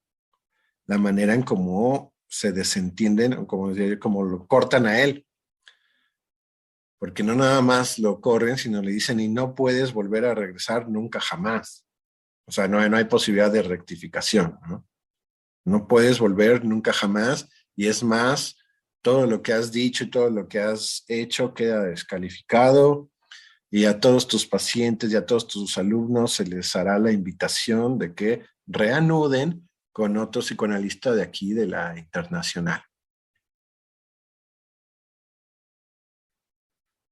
la manera en cómo se desentienden, como lo cortan a él. Porque no nada más lo corren, sino le dicen, y no puedes volver a regresar nunca jamás. O sea, no hay posibilidad de rectificación, ¿no? No puedes volver nunca jamás, y es más, todo lo que has dicho y todo lo que has hecho queda descalificado, y a todos tus pacientes y a todos tus alumnos se les hará la invitación de que reanuden con otro psicoanalista de aquí, de la internacional.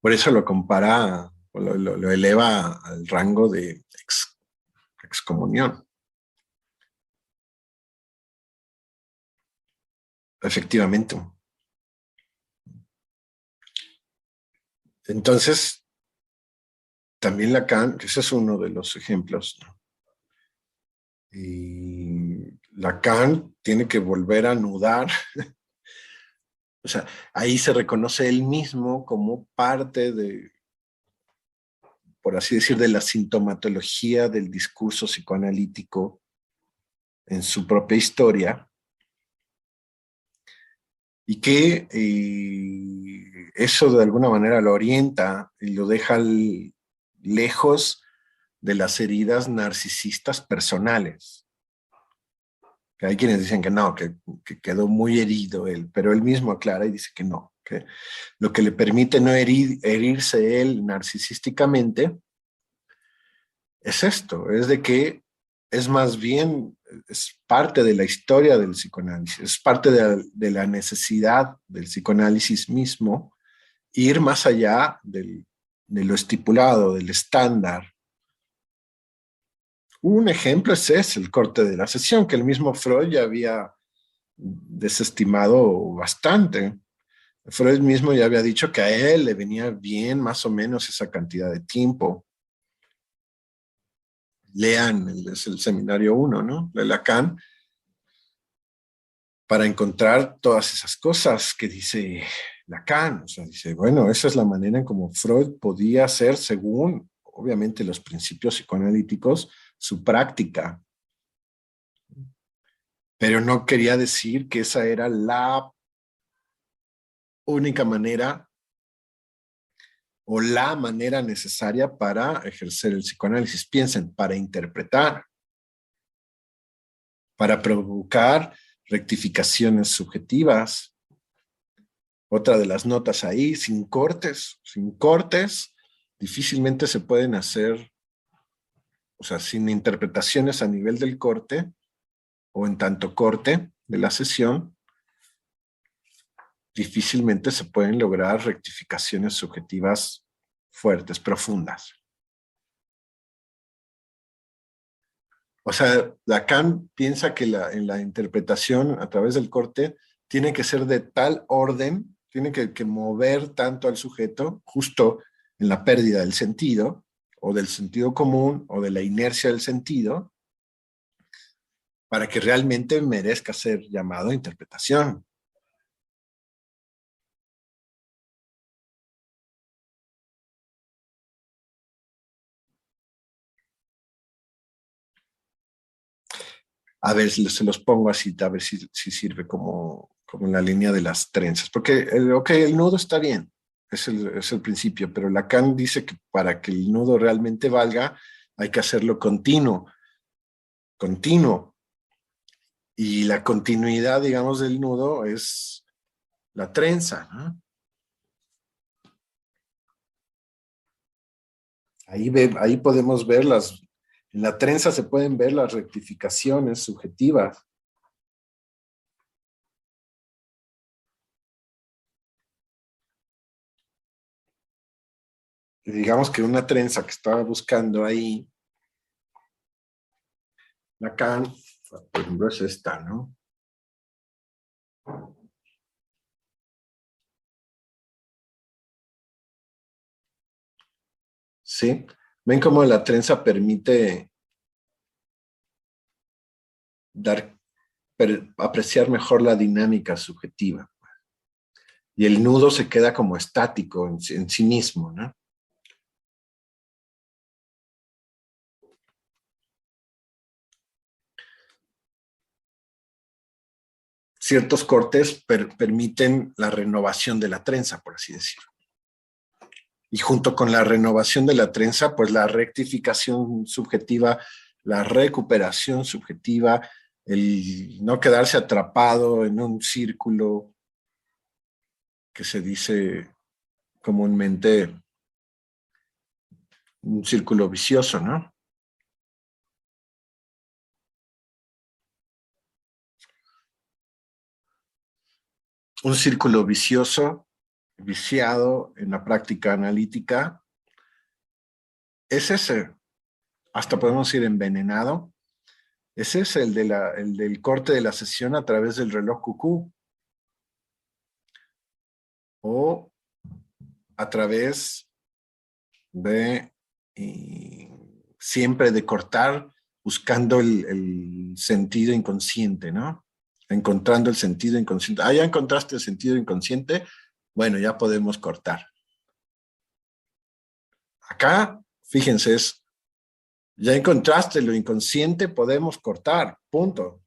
Por eso lo compara, lo eleva al rango de excomunión. Efectivamente. Entonces, también Lacan, ese es uno de los ejemplos, ¿no? Y Lacan tiene que volver a anudar. O sea, ahí se reconoce él mismo como parte de por así decir, de la sintomatología del discurso psicoanalítico en su propia historia, y que eso de alguna manera lo orienta y lo deja lejos de las heridas narcisistas personales. Que hay quienes dicen que no, que quedó muy herido él, pero él mismo aclara y dice que no, que lo que le permite no herirse él narcisísticamente es esto, es de que es más bien, es parte de la historia del psicoanálisis, es parte de la necesidad del psicoanálisis mismo, ir más allá de lo estipulado, del estándar. Un ejemplo es ese, el corte de la sesión, que el mismo Freud ya había desestimado bastante. Freud mismo ya había dicho que a él le venía bien más o menos esa cantidad de tiempo. Lean, es el seminario 1, ¿no? De Lacan, para encontrar todas esas cosas que dice Lacan. O sea, dice, bueno, esa es la manera en cómo Freud podía hacer, según, obviamente, los principios psicoanalíticos, su práctica. Pero no quería decir que esa era la única manera o la manera necesaria para ejercer el psicoanálisis. Piensen, para interpretar, para provocar rectificaciones subjetivas. Otra de las notas ahí, sin cortes, difícilmente se pueden hacer, o sea, sin interpretaciones a nivel del corte o en tanto corte de la sesión, difícilmente se pueden lograr rectificaciones subjetivas fuertes, profundas. O sea, Lacan piensa que en la interpretación a través del corte tiene que ser de tal orden, tiene que mover tanto al sujeto justo en la pérdida del sentido, o del sentido común, o de la inercia del sentido, para que realmente merezca ser llamado a interpretación. A ver, se los pongo así, a ver si sirve como en la línea de las trenzas. Porque, el nudo está bien, es el principio, pero Lacan dice que para que el nudo realmente valga, hay que hacerlo continuo. Y la continuidad, digamos, del nudo es la trenza, ¿no? Ahí podemos ver en la trenza se pueden ver las rectificaciones subjetivas. Y digamos que una trenza que estaba buscando ahí, Lacan, por ejemplo, es esta, ¿no? ¿Sí? ¿Ven cómo la trenza permite apreciar mejor la dinámica subjetiva? Y el nudo se queda como estático en sí mismo, ¿no? Ciertos cortes permiten la renovación de la trenza, por así decirlo. Y junto con la renovación de la trenza, pues la rectificación subjetiva, la recuperación subjetiva, el no quedarse atrapado en un círculo que se dice comúnmente un círculo vicioso, ¿no? Un círculo vicioso, viciado en la práctica analítica, es ese, hasta podemos ir envenenado, ese es el del corte de la sesión a través del reloj cucú, o a través de siempre de cortar buscando el sentido inconsciente, ¿no? Encontrando el sentido inconsciente. Ah, ya encontraste el sentido inconsciente, bueno, ya podemos cortar. Acá fíjense, ya encontraste lo inconsciente, podemos cortar, punto.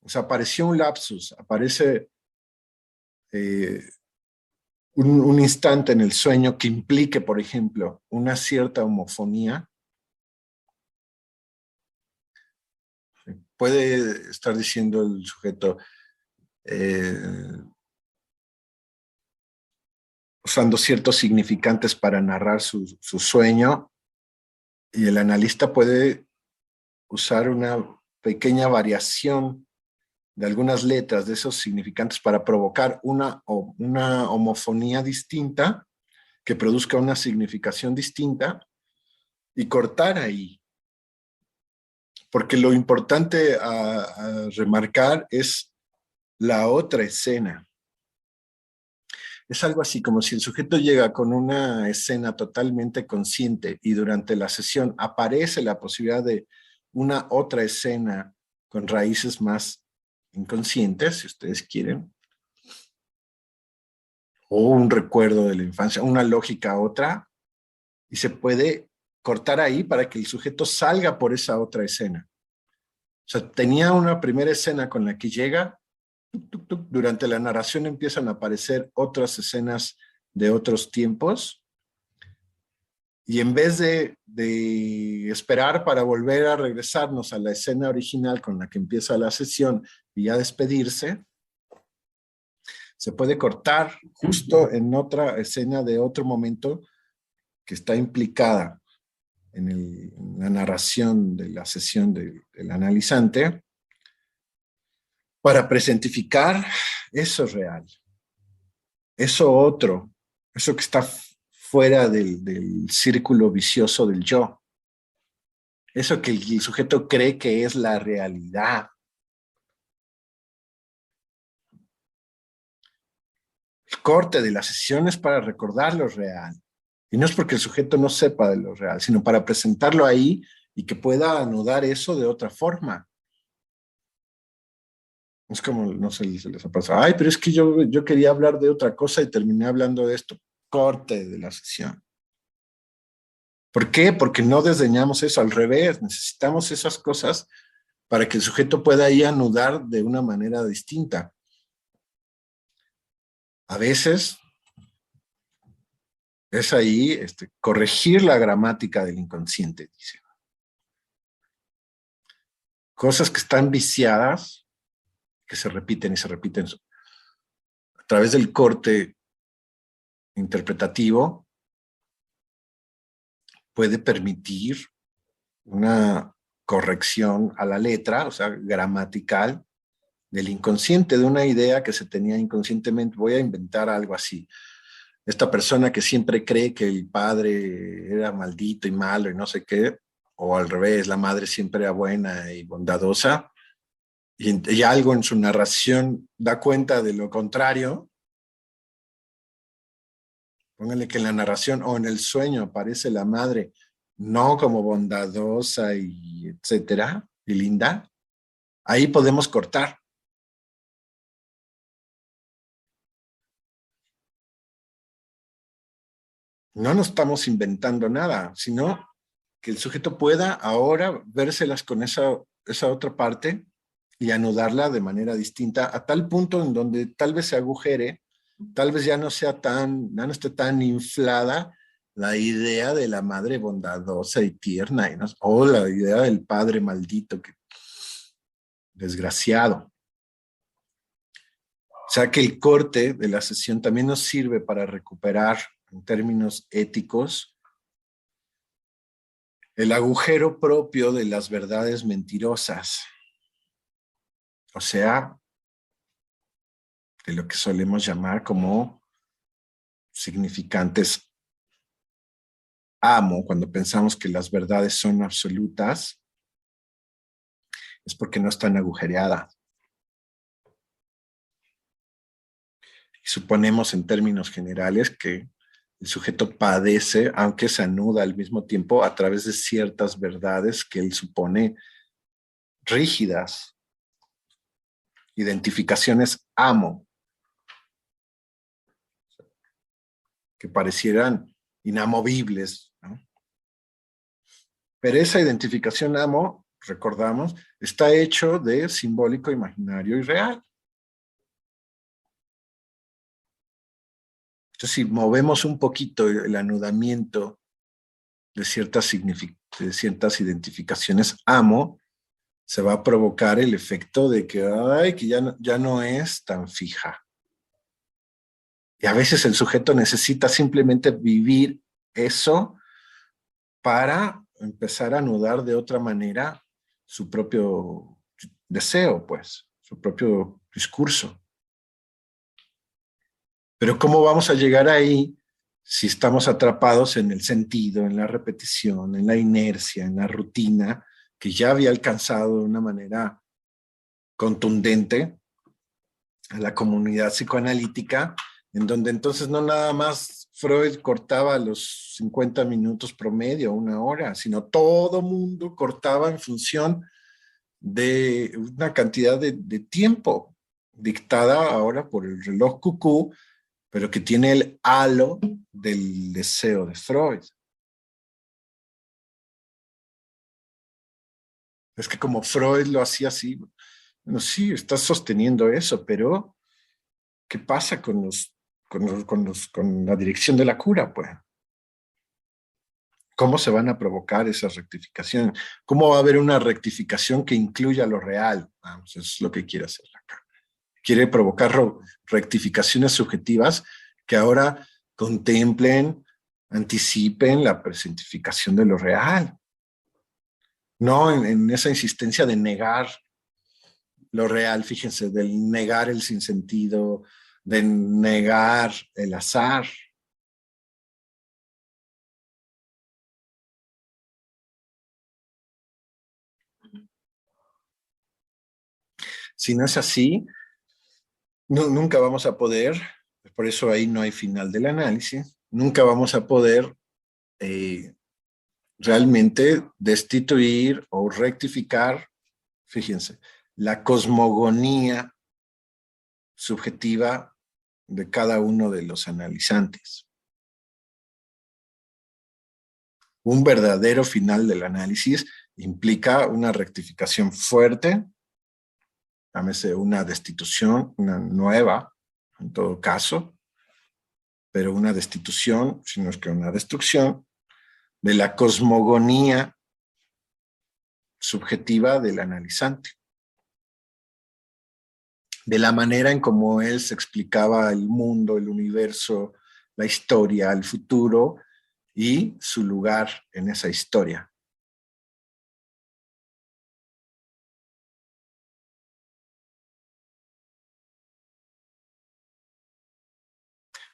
O sea, apareció un lapsus, aparece un instante en el sueño que implique, por ejemplo, una cierta homofonía. Puede estar diciendo el sujeto, usando ciertos significantes para narrar su sueño, y el analista puede usar una pequeña variación de algunas letras de esos significantes para provocar una homofonía distinta que produzca una significación distinta y cortar ahí. Porque lo importante a remarcar es la otra escena. Es algo así como si el sujeto llega con una escena totalmente consciente y durante la sesión aparece la posibilidad de una otra escena con raíces más inconscientes, si ustedes quieren, o un recuerdo de la infancia, una lógica otra, y se puede cortar ahí para que el sujeto salga por esa otra escena. O sea, tenía una primera escena con la que llega, durante la narración empiezan a aparecer otras escenas de otros tiempos, y en vez de esperar para volver a regresarnos a la escena original con la que empieza la sesión y ya despedirse, se puede cortar justo en otra escena de otro momento que está implicada en la narración de la sesión del analizante, para presentificar eso real, eso otro, eso que está fuera del círculo vicioso del yo, eso que el sujeto cree que es la realidad. El corte de la sesión es para recordar lo real. Y no es porque el sujeto no sepa de lo real, sino para presentarlo ahí y que pueda anudar eso de otra forma. Es como, no sé, se les ha pasado, ay, pero es que yo quería hablar de otra cosa y terminé hablando de esto. Corte de la sesión. ¿Por qué? Porque no desdeñamos eso, al revés, necesitamos esas cosas para que el sujeto pueda ahí anudar de una manera distinta. A veces es ahí corregir la gramática del inconsciente, dice. Cosas que están viciadas, que se repiten y se repiten a través del corte interpretativo, puede permitir una corrección a la letra, o sea, gramatical, del inconsciente, de una idea que se tenía inconscientemente. Voy a inventar algo así. Esta persona que siempre cree que el padre era maldito y malo y no sé qué, o al revés, la madre siempre era buena y bondadosa, y algo en su narración da cuenta de lo contrario. Pónganle que en la narración o en el sueño aparece la madre no como bondadosa y etcétera, y linda. Ahí podemos cortar. No nos estamos inventando nada, sino que el sujeto pueda ahora vérselas con esa otra parte y anudarla de manera distinta a tal punto en donde tal vez se agujere, tal vez ya no esté tan inflada la idea de la madre bondadosa y tierna, o la idea del padre maldito, desgraciado. O sea que el corte de la sesión también nos sirve para recuperar, en términos éticos, el agujero propio de las verdades mentirosas. O sea, de lo que solemos llamar como significantes amo, cuando pensamos que las verdades son absolutas, es porque no están agujereadas. Y suponemos en términos generales que el sujeto padece, aunque se anuda al mismo tiempo, a través de ciertas verdades que él supone rígidas, identificaciones amo, que parecieran inamovibles, ¿no? Pero esa identificación amo, recordamos, está hecho de simbólico, imaginario y real. Entonces, si movemos un poquito el anudamiento de ciertas identificaciones amo, se va a provocar el efecto de que, que ya no es tan fija. Y a veces el sujeto necesita simplemente vivir eso para empezar a anudar de otra manera su propio deseo, pues, su propio discurso. Pero ¿cómo vamos a llegar ahí si estamos atrapados en el sentido, en la repetición, en la inercia, en la rutina, que ya había alcanzado de una manera contundente a la comunidad psicoanalítica, en donde entonces no nada más Freud cortaba los 50 minutos promedio, 1 hora, sino todo mundo cortaba en función de una cantidad de tiempo dictada ahora por el reloj cucú, pero que tiene el halo del deseo de Freud. Es que como Freud lo hacía así, bueno, sí, estás sosteniendo eso, pero ¿qué pasa con la dirección de la cura, pues? ¿Cómo se van a provocar esas rectificaciones? ¿Cómo va a haber una rectificación que incluya lo real? Vamos, eso es lo que quiere hacer acá. Quiere provocar rectificaciones subjetivas que ahora contemplen, anticipen la presentificación de lo real. No en esa insistencia de negar lo real, fíjense, del negar el sinsentido, de negar el azar. Si no es así, nunca vamos a poder, por eso ahí no hay final del análisis, nunca vamos a poder realmente destituir o rectificar, fíjense, la cosmogonía subjetiva de cada uno de los analizantes. Un verdadero final del análisis implica una rectificación fuerte, llámese una destitución, una nueva, en todo caso, pero una destitución, si no es que una destrucción, de la cosmogonía subjetiva del analizante, de la manera en cómo él se explicaba el mundo, el universo, la historia, el futuro y su lugar en esa historia.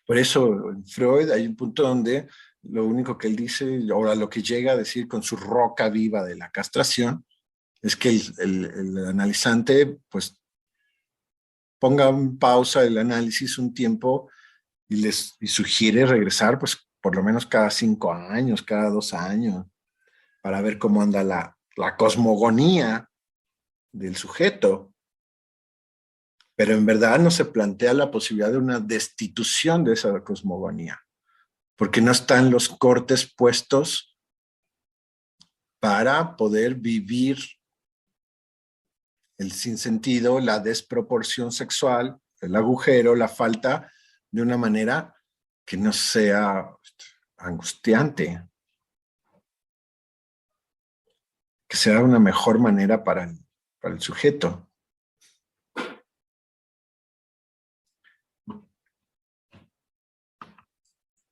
Por eso en Freud hay un punto donde lo único que él dice, o a lo que llega a decir con su roca viva de la castración, es que el analizante pues ponga en pausa el análisis un tiempo y sugiere regresar pues por lo menos cada 5 años, cada 2 años, para ver cómo anda la cosmogonía del sujeto. Pero en verdad no se plantea la posibilidad de una destitución de esa cosmogonía, porque no están los cortes puestos para poder vivir el sinsentido, la desproporción sexual, el agujero, la falta, de una manera que no sea angustiante, que sea una mejor manera para el sujeto.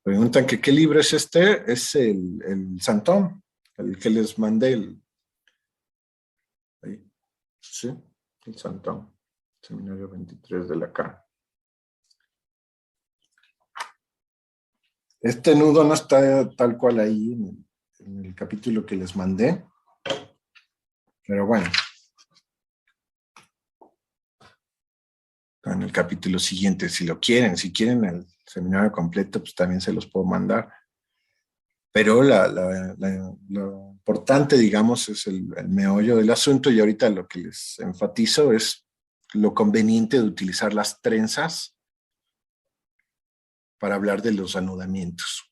Preguntan que qué libro es este. Es el Santón, el que les mandé. Ahí. Sí, el Santón. Seminario 23 de la K. Este nudo no está tal cual ahí en el capítulo que les mandé. Pero bueno. En el capítulo siguiente, si lo quieren, si quieren el seminario completo, pues también se los puedo mandar. Pero lo importante, digamos, es el meollo del asunto, y ahorita lo que les enfatizo es lo conveniente de utilizar las trenzas para hablar de los anudamientos.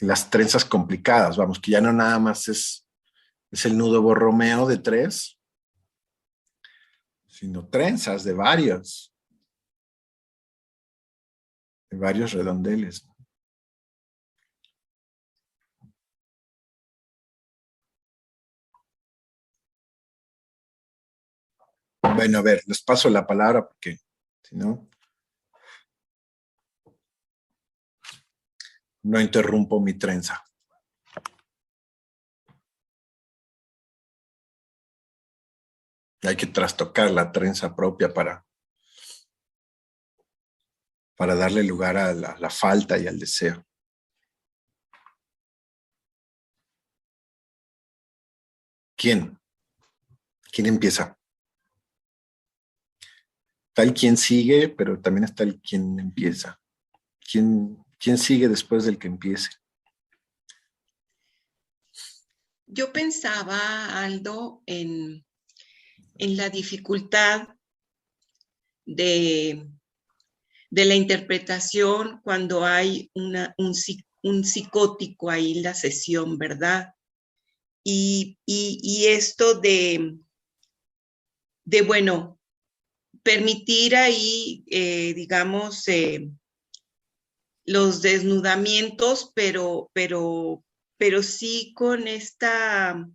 las trenzas complicadas, vamos, que ya no nada más es el nudo Borromeo de 3, sino trenzas de varios redondeles. Bueno, a ver, les paso la palabra porque si no, no interrumpo mi trenza. Hay que trastocar la trenza propia para darle lugar a la falta y al deseo. ¿Quién? ¿Quién empieza? Está el quien sigue, pero también está el quien empieza. ¿Quién sigue después del que empiece? Yo pensaba, Aldo, en la dificultad de la interpretación cuando hay un psicótico ahí en la sesión, ¿verdad? Y esto de bueno, permitir ahí, digamos, los desnudamientos, pero sí con esta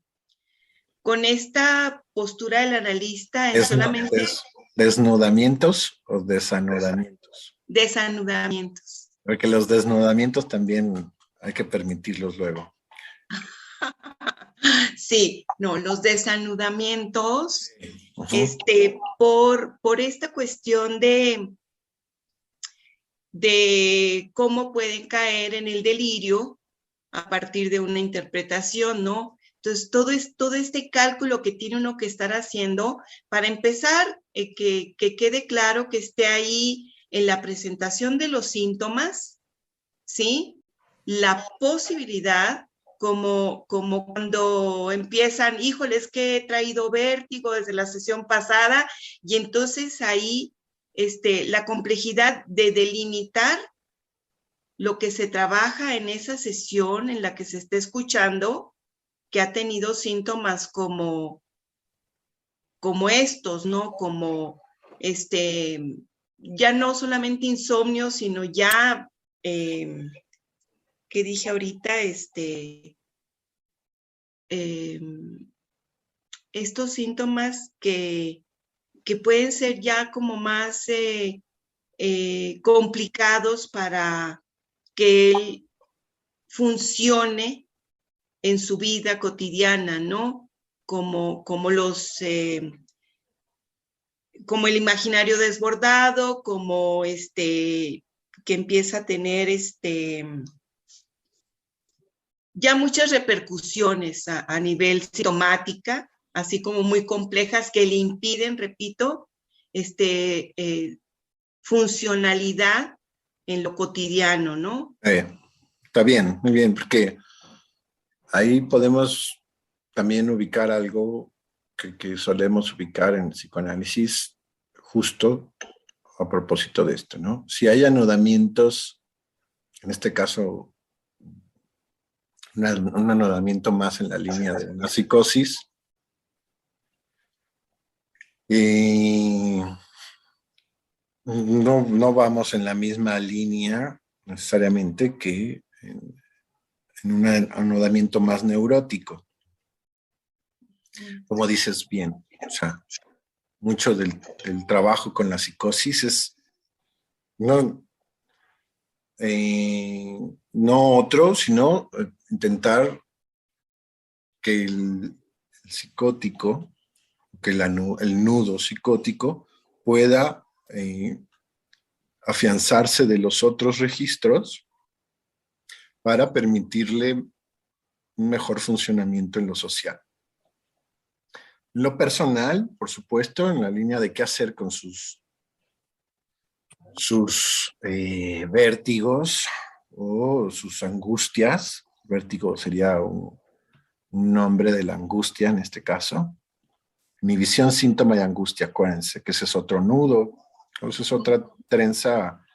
postura del analista en solamente ¿Desnudamientos o desanudamientos? Desanudamientos. Porque los desnudamientos también hay que permitirlos luego. Sí, no, los desanudamientos, por esta cuestión de cómo pueden caer en el delirio a partir de una interpretación, ¿no? Entonces, todo este cálculo que tiene uno que estar haciendo, para empezar, que quede claro que esté ahí en la presentación de los síntomas, ¿sí? La posibilidad, como cuando empiezan, híjoles, que he traído vértigo desde la sesión pasada, y entonces ahí la complejidad de delimitar lo que se trabaja en esa sesión en la que se está escuchando, que ha tenido síntomas como estos, ¿no? Como ya no solamente insomnio, sino ya, que dije ahorita, estos síntomas que pueden ser ya como más complicados para que él funcione en su vida cotidiana, ¿no? Como el imaginario desbordado, como que empieza a tener ya muchas repercusiones a nivel sintomática, así como muy complejas que le impiden, repito, funcionalidad en lo cotidiano, ¿no? Está bien, muy bien, porque ahí podemos también ubicar algo que solemos ubicar en el psicoanálisis justo a propósito de esto, ¿no? Si hay anudamientos, en este caso, un anudamiento más en la línea de una psicosis, y no vamos en la misma línea necesariamente que en un anudamiento más neurótico. Como dices bien, o sea, mucho del trabajo con la psicosis es no otro, sino intentar que el psicótico, que el nudo psicótico pueda afianzarse de los otros registros para permitirle un mejor funcionamiento en lo social. En lo personal, por supuesto, en la línea de qué hacer con sus vértigos o sus angustias. Vértigo sería un nombre de la angustia en este caso. Inhibición, síntoma y angustia, acuérdense que ese es otro nudo, o esa es otra trenza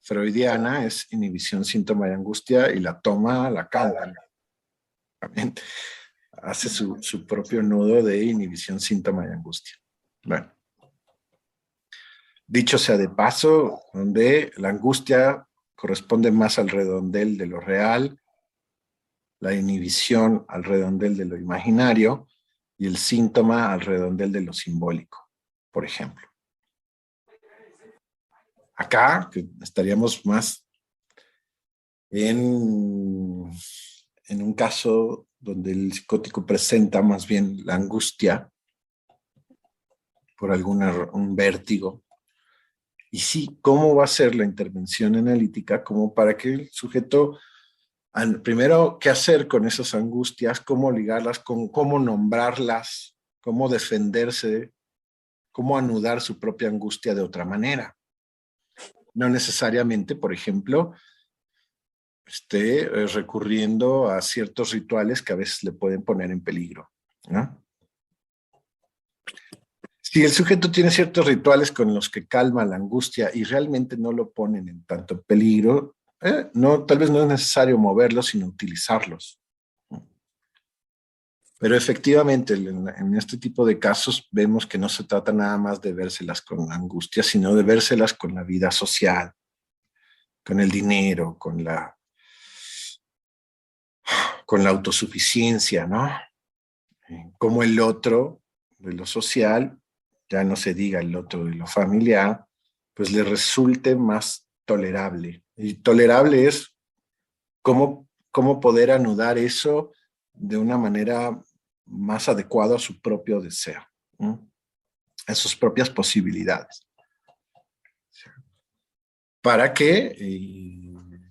freudiana es inhibición, síntoma y angustia, y la toma Lacan también. Hace su propio nudo de inhibición, síntoma y angustia. Bueno, dicho sea de paso, donde la angustia corresponde más al redondel de lo real, la inhibición al redondel de lo imaginario y el síntoma al redondel de lo simbólico, por ejemplo. Acá que estaríamos más en un caso donde el psicótico presenta más bien la angustia por un vértigo. Y sí, ¿cómo va a ser la intervención analítica? Como para que el sujeto, primero, ¿qué hacer con esas angustias? ¿Cómo ligarlas? ¿Cómo nombrarlas? ¿Cómo defenderse? ¿Cómo anudar su propia angustia de otra manera? No necesariamente, por ejemplo, recurriendo a ciertos rituales que a veces le pueden poner en peligro, ¿no? Si el sujeto tiene ciertos rituales con los que calma la angustia y realmente no lo ponen en tanto peligro, no, tal vez no es necesario moverlos, sino utilizarlos. Pero efectivamente, en este tipo de casos vemos que no se trata nada más de vérselas con la angustia, sino de vérselas con la vida social, con el dinero, con la autosuficiencia, ¿no? Como el otro de lo social, ya no se diga el otro de lo familiar, pues le resulte más tolerable. Y tolerable es cómo poder anudar eso de una manera más adecuada a su propio deseo, ¿no? A sus propias posibilidades. Para que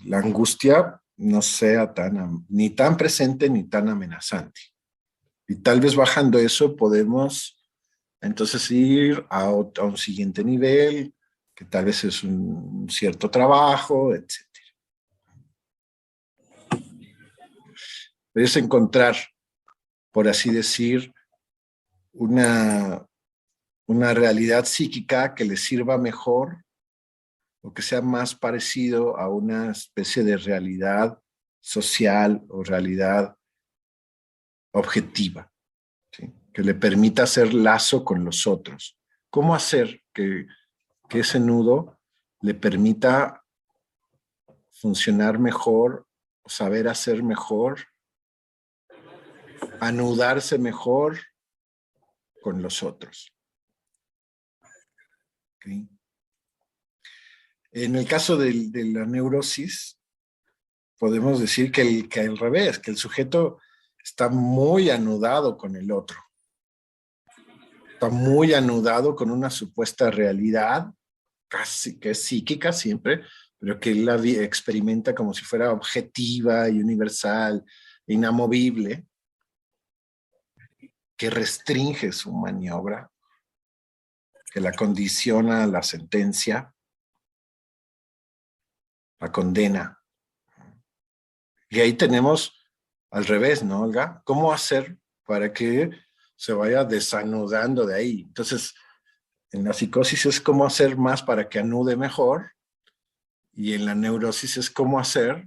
la angustia no sea ni tan presente ni tan amenazante. Y tal vez bajando eso podemos entonces ir a un siguiente nivel, que tal vez es un cierto trabajo, etc. Es encontrar, por así decir, una realidad psíquica que le sirva mejor o que sea más parecido a una especie de realidad social o realidad objetiva, ¿sí? Que le permita hacer lazo con los otros. ¿Cómo hacer que ese nudo le permita funcionar mejor, saber hacer mejor, anudarse mejor con los otros? ¿Okay? En el caso de la neurosis, podemos decir que al revés, que el sujeto está muy anudado con el otro. Está muy anudado con una supuesta realidad, casi que es psíquica siempre, pero que él la experimenta como si fuera objetiva y universal, inamovible, que restringe su maniobra, que la condiciona a la sentencia, la condena. Y ahí tenemos al revés, ¿no, Olga? ¿Cómo hacer para que se vaya desanudando de ahí? Entonces, en la psicosis es cómo hacer más para que anude mejor, y en la neurosis es cómo hacer,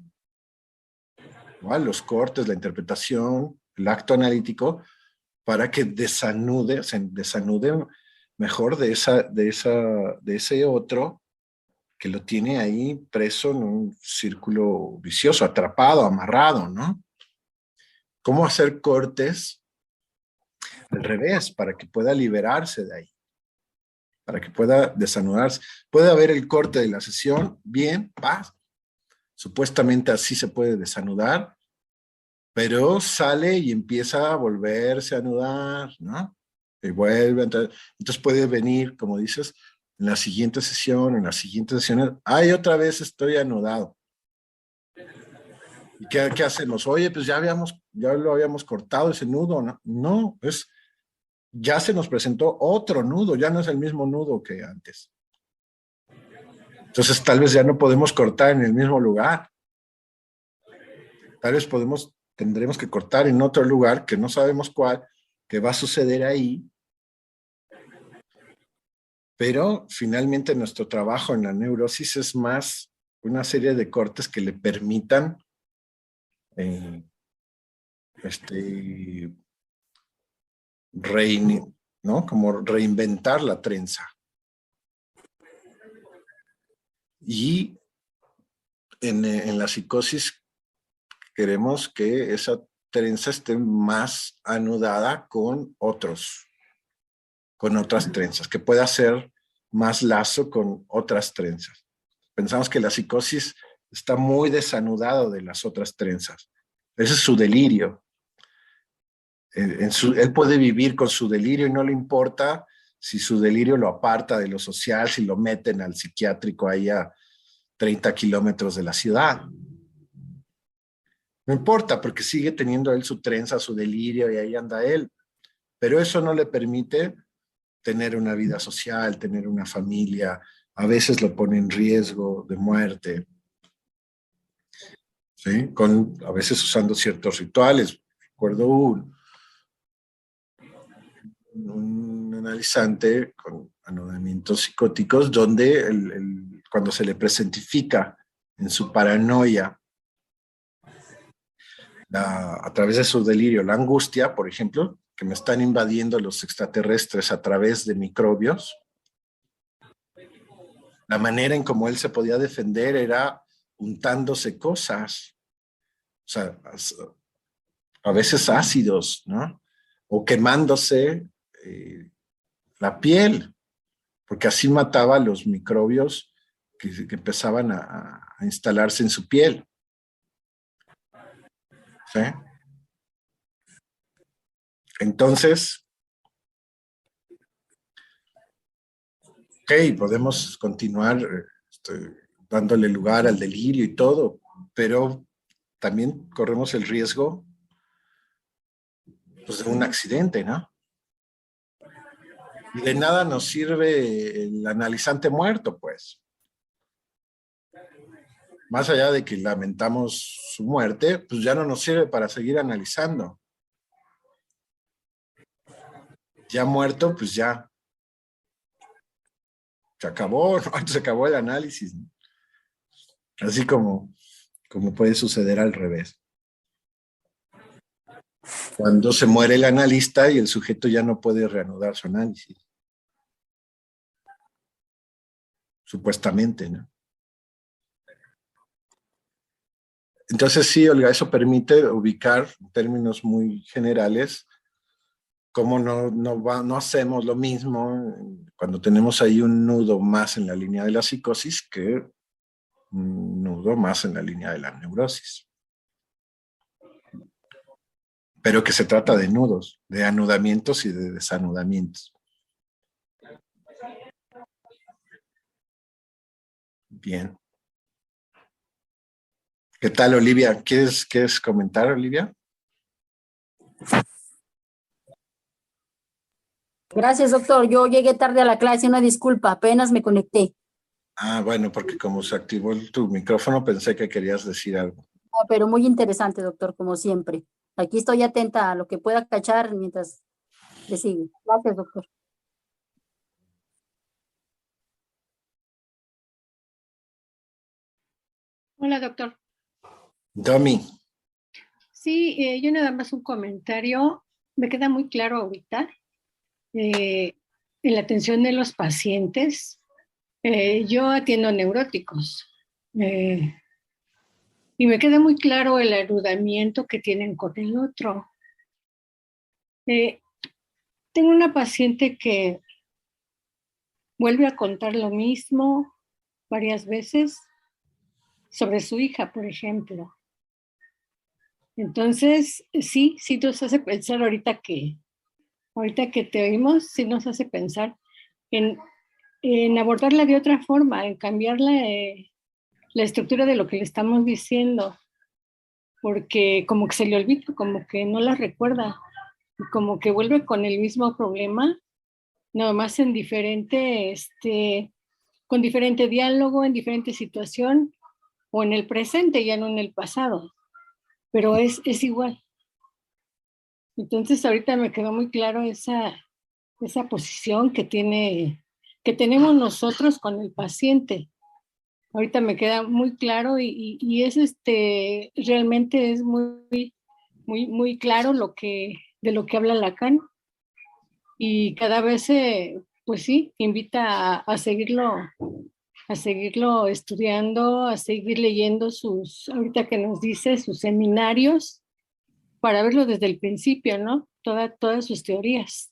¿no?, los cortes, la interpretación, el acto analítico, para que desanude mejor de ese otro que lo tiene ahí preso en un círculo vicioso, atrapado, amarrado, ¿no? ¿Cómo hacer cortes al revés para que pueda liberarse de ahí? Para que pueda desanudarse. Puede haber el corte de la sesión, bien, paz. Supuestamente así se puede desanudar, pero sale y empieza a volverse a anudar, ¿no? Y vuelve, entonces puede venir, como dices, en la siguiente sesión, en las siguientes sesiones, ¡ay, otra vez estoy anudado! ¿Y qué hacemos? Oye, pues ya lo habíamos cortado ese nudo, ¿no? No, ya se nos presentó otro nudo, ya no es el mismo nudo que antes. Entonces tal vez ya no podemos cortar en el mismo lugar. Tal vez tendremos que cortar en otro lugar que no sabemos cuál, que va a suceder ahí. Pero finalmente nuestro trabajo en la neurosis es más una serie de cortes que le permitan eh, este, ¿no? Como reinventar la trenza. Y en la psicosis queremos que esa trenza esté más anudada con otras trenzas, que pueda ser más lazo con otras trenzas. Pensamos que la psicosis está muy desanudado de las otras trenzas. Ese es su delirio. Él puede vivir con su delirio y no le importa si su delirio lo aparta de lo social, si lo meten al psiquiátrico ahí a 30 kilómetros de la ciudad. No importa, porque sigue teniendo él su trenza, su delirio, y ahí anda él. Pero eso no le permite tener una vida social, tener una familia. A veces lo pone en riesgo de muerte, ¿sí? A veces usando ciertos rituales. Recuerdo un analizante con anudamientos psicóticos donde cuando se le presentifica en su paranoia a través de su delirio, la angustia, por ejemplo, que me están invadiendo los extraterrestres a través de microbios, la manera en cómo él se podía defender era untándose cosas, o sea, a veces ácidos, ¿no? O quemándose la piel, porque así mataba a los microbios que empezaban a instalarse en su piel. ¿Sí? Entonces, ok, podemos continuar dándole lugar al delirio y todo, pero también corremos el riesgo pues, de un accidente, ¿no? Y de nada nos sirve el analizante muerto, pues. Más allá de que lamentamos su muerte, pues ya no nos sirve para seguir analizando. Ya muerto, pues ya. Se acabó, ¿no? Se acabó el análisis. Así como puede suceder al revés. Cuando se muere el analista y el sujeto ya no puede reanudar su análisis. Supuestamente, ¿no? Entonces sí, Olga, eso permite ubicar en términos muy generales cómo no hacemos lo mismo cuando tenemos ahí un nudo más en la línea de la psicosis que un nudo más en la línea de la neurosis. Pero que se trata de nudos, de anudamientos y de desanudamientos. Bien. ¿Qué tal, Olivia? ¿Quieres comentar, Olivia? Gracias, doctor. Yo llegué tarde a la clase, una disculpa, apenas me conecté. Ah, bueno, porque como se activó tu micrófono, pensé que querías decir algo. No, pero muy interesante, doctor, como siempre. Aquí estoy atenta a lo que pueda cachar mientras le sigo. Gracias, doctor. Hola, doctor. Domi. Sí, yo nada más un comentario. Me queda muy claro ahorita en la atención de los pacientes. Yo atiendo neuróticos y me queda muy claro el anudamiento que tienen con el otro. Tengo una paciente que vuelve a contar lo mismo varias veces sobre su hija, por ejemplo. Entonces, sí nos hace pensar ahorita que te oímos, sí nos hace pensar en abordarla de otra forma, en cambiar la estructura de lo que le estamos diciendo, porque como que se le olvida, como que no la recuerda, y como que vuelve con el mismo problema, nada más en con diferente diálogo, en diferente situación, o en el presente, ya no en el pasado, pero es igual. Entonces ahorita me quedó muy claro esa posición que tenemos nosotros con el paciente, ahorita me queda muy claro y es realmente es muy claro de lo que habla Lacan y cada vez, pues sí, invita a seguirlo estudiando, a seguir leyendo ahorita que nos dice, sus seminarios, para verlo desde el principio, ¿no? Todas sus teorías.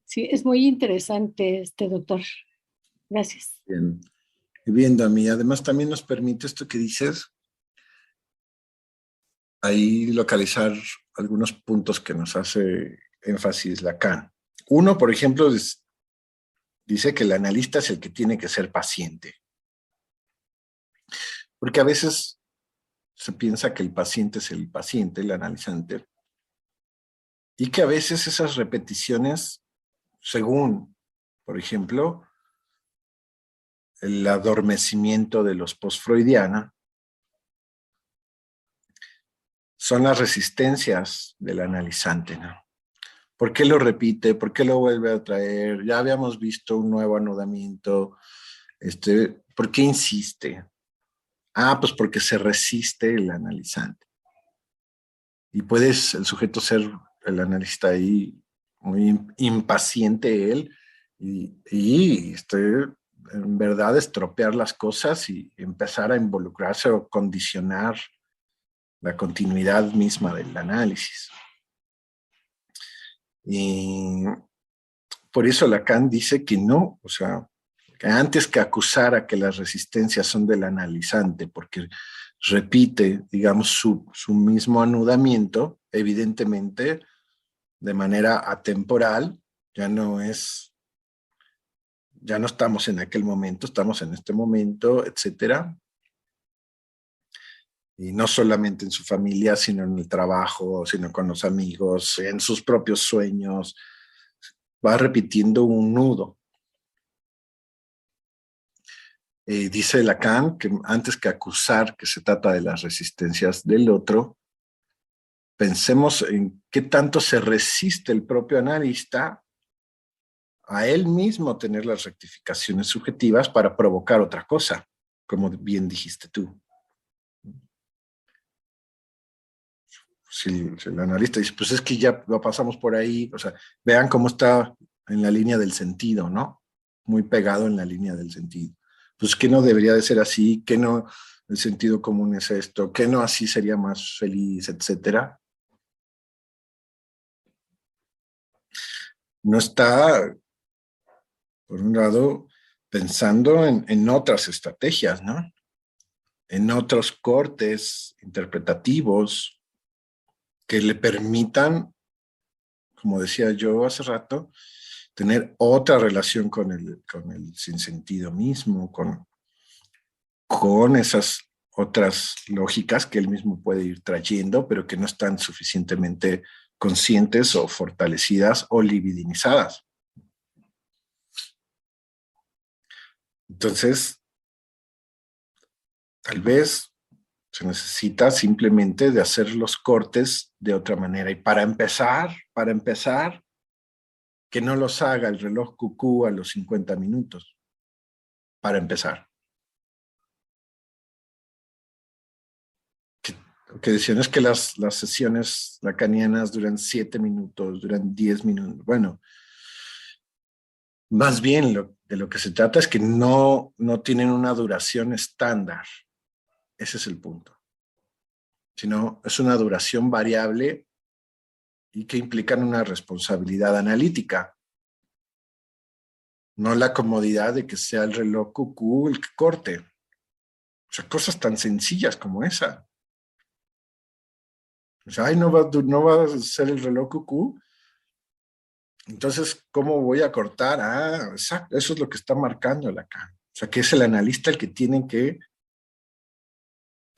Sí, es muy interesante, doctor. Gracias. Bien. Bien, Dami. Además, también nos permite esto que dices, ahí localizar algunos puntos que nos hace énfasis Lacan. Uno, por ejemplo, dice que el analista es el que tiene que ser paciente. Porque a veces se piensa que el paciente es el paciente, el analizante, y que a veces esas repeticiones, según, por ejemplo, el adormecimiento de los post-freudiana, son las resistencias del analizante, ¿no? ¿Por qué lo repite? ¿Por qué lo vuelve a traer? Ya habíamos visto un nuevo anudamiento. ¿Por qué insiste? Ah, pues porque se resiste el analizante. Y puedes el sujeto ser el analista ahí muy impaciente él y en verdad estropear las cosas y empezar a involucrarse o condicionar la continuidad misma del análisis. Y por eso Lacan dice que no, o sea, que antes que acusar a que las resistencias son del analizante, porque repite, digamos, su mismo anudamiento, evidentemente, de manera atemporal, ya no estamos en aquel momento, estamos en este momento, etcétera. Y no solamente en su familia, sino en el trabajo, sino con los amigos, en sus propios sueños. Va repitiendo un nudo. Dice Lacan que antes que acusar que se trata de las resistencias del otro, pensemos en qué tanto se resiste el propio analista a él mismo tener las rectificaciones subjetivas para provocar otra cosa, como bien dijiste tú. Si el analista dice, pues es que ya lo pasamos por ahí, o sea, vean cómo está en la línea del sentido, ¿no? Muy pegado en la línea del sentido. Pues que no debería de ser así, que no, el sentido común es esto, que no así sería más feliz, etcétera. No está, por un lado, pensando en otras estrategias, ¿no? En otros cortes interpretativos que le permitan, como decía yo hace rato, tener otra relación con el sinsentido mismo, con esas otras lógicas que él mismo puede ir trayendo, pero que no están suficientemente conscientes o fortalecidas o libidinizadas. Entonces, tal vez se necesita simplemente de hacer los cortes de otra manera. Y para empezar, que no los haga el reloj cucú a los 50 minutos. Para empezar. Que decían es que las sesiones lacanianas duran 7 minutos, duran 10 minutos. Bueno, más bien de lo que se trata es que no tienen una duración estándar. Ese es el punto. Sino es una duración variable y que implican una responsabilidad analítica. No la comodidad de que sea el reloj cucú el que corte. O sea, cosas tan sencillas como esa. O sea, ay, no va a ser el reloj cucú. Entonces, ¿cómo voy a cortar? Ah, exacto, eso es lo que está marcando Lacan. O sea, que es el analista el que tiene que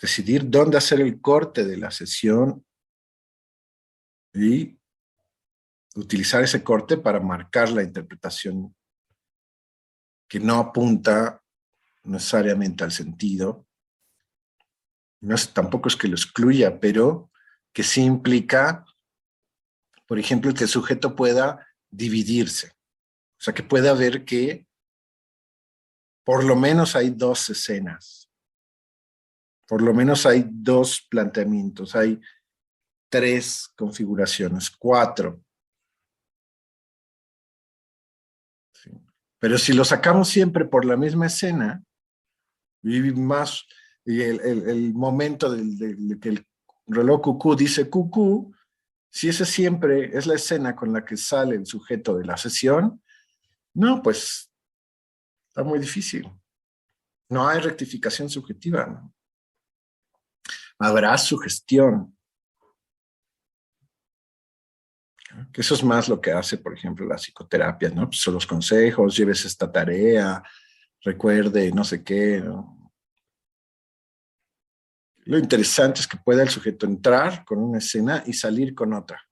decidir dónde hacer el corte de la sesión y utilizar ese corte para marcar la interpretación que no apunta necesariamente al sentido. Tampoco es que lo excluya, pero que sí implica, por ejemplo, que el sujeto pueda dividirse. O sea, que pueda ver que por lo menos hay 2 escenas Por lo menos hay 2 planteamientos, hay 3 configuraciones, 4. ¿Sí? Pero si lo sacamos siempre por la misma escena, y el momento de que el reloj cucú dice cucú, si esa siempre es la escena con la que sale el sujeto de la sesión, no, pues está muy difícil. No hay rectificación subjetiva, ¿no? Habrá sugestión. Que eso es más lo que hace, por ejemplo, la psicoterapia, ¿no? Pues son los consejos, lleves esta tarea, recuerde, no sé qué, ¿no? Lo interesante es que pueda el sujeto entrar con una escena y salir con otra.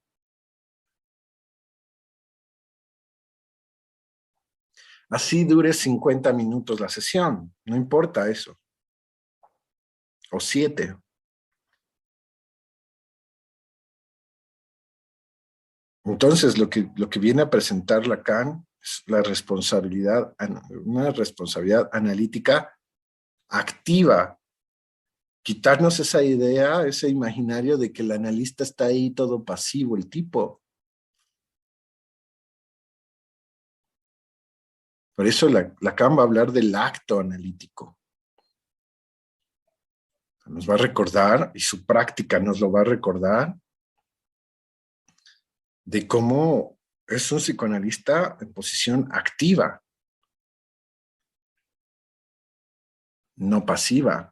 Así dure 50 minutos la sesión, no importa eso. O 7. Entonces, lo que viene a presentar Lacan es la responsabilidad, una responsabilidad analítica activa. Quitarnos esa idea, ese imaginario de que el analista está ahí todo pasivo, el tipo. Por eso Lacan va a hablar del acto analítico. Nos va a recordar, y su práctica nos lo va a recordar, de cómo es un psicoanalista en posición activa, no pasiva.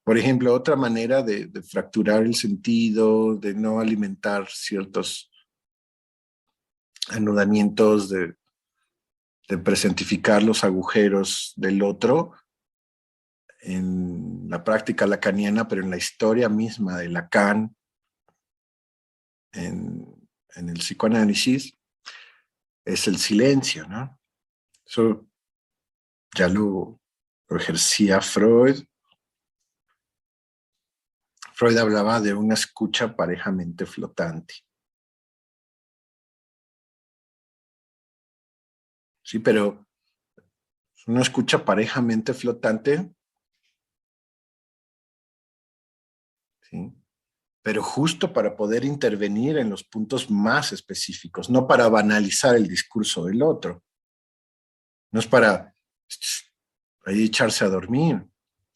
Por ejemplo, otra manera de fracturar el sentido, de no alimentar ciertos anudamientos, de presentificar los agujeros del otro en la práctica lacaniana, pero en la historia misma de Lacan, en el psicoanálisis, es el silencio, ¿no? Eso ya lo ejercía Freud. Freud hablaba de una escucha parejamente flotante. Sí, pero una escucha parejamente flotante, ¿sí? Pero justo para poder intervenir en los puntos más específicos, no para banalizar el discurso del otro. No es para ahí echarse a dormir,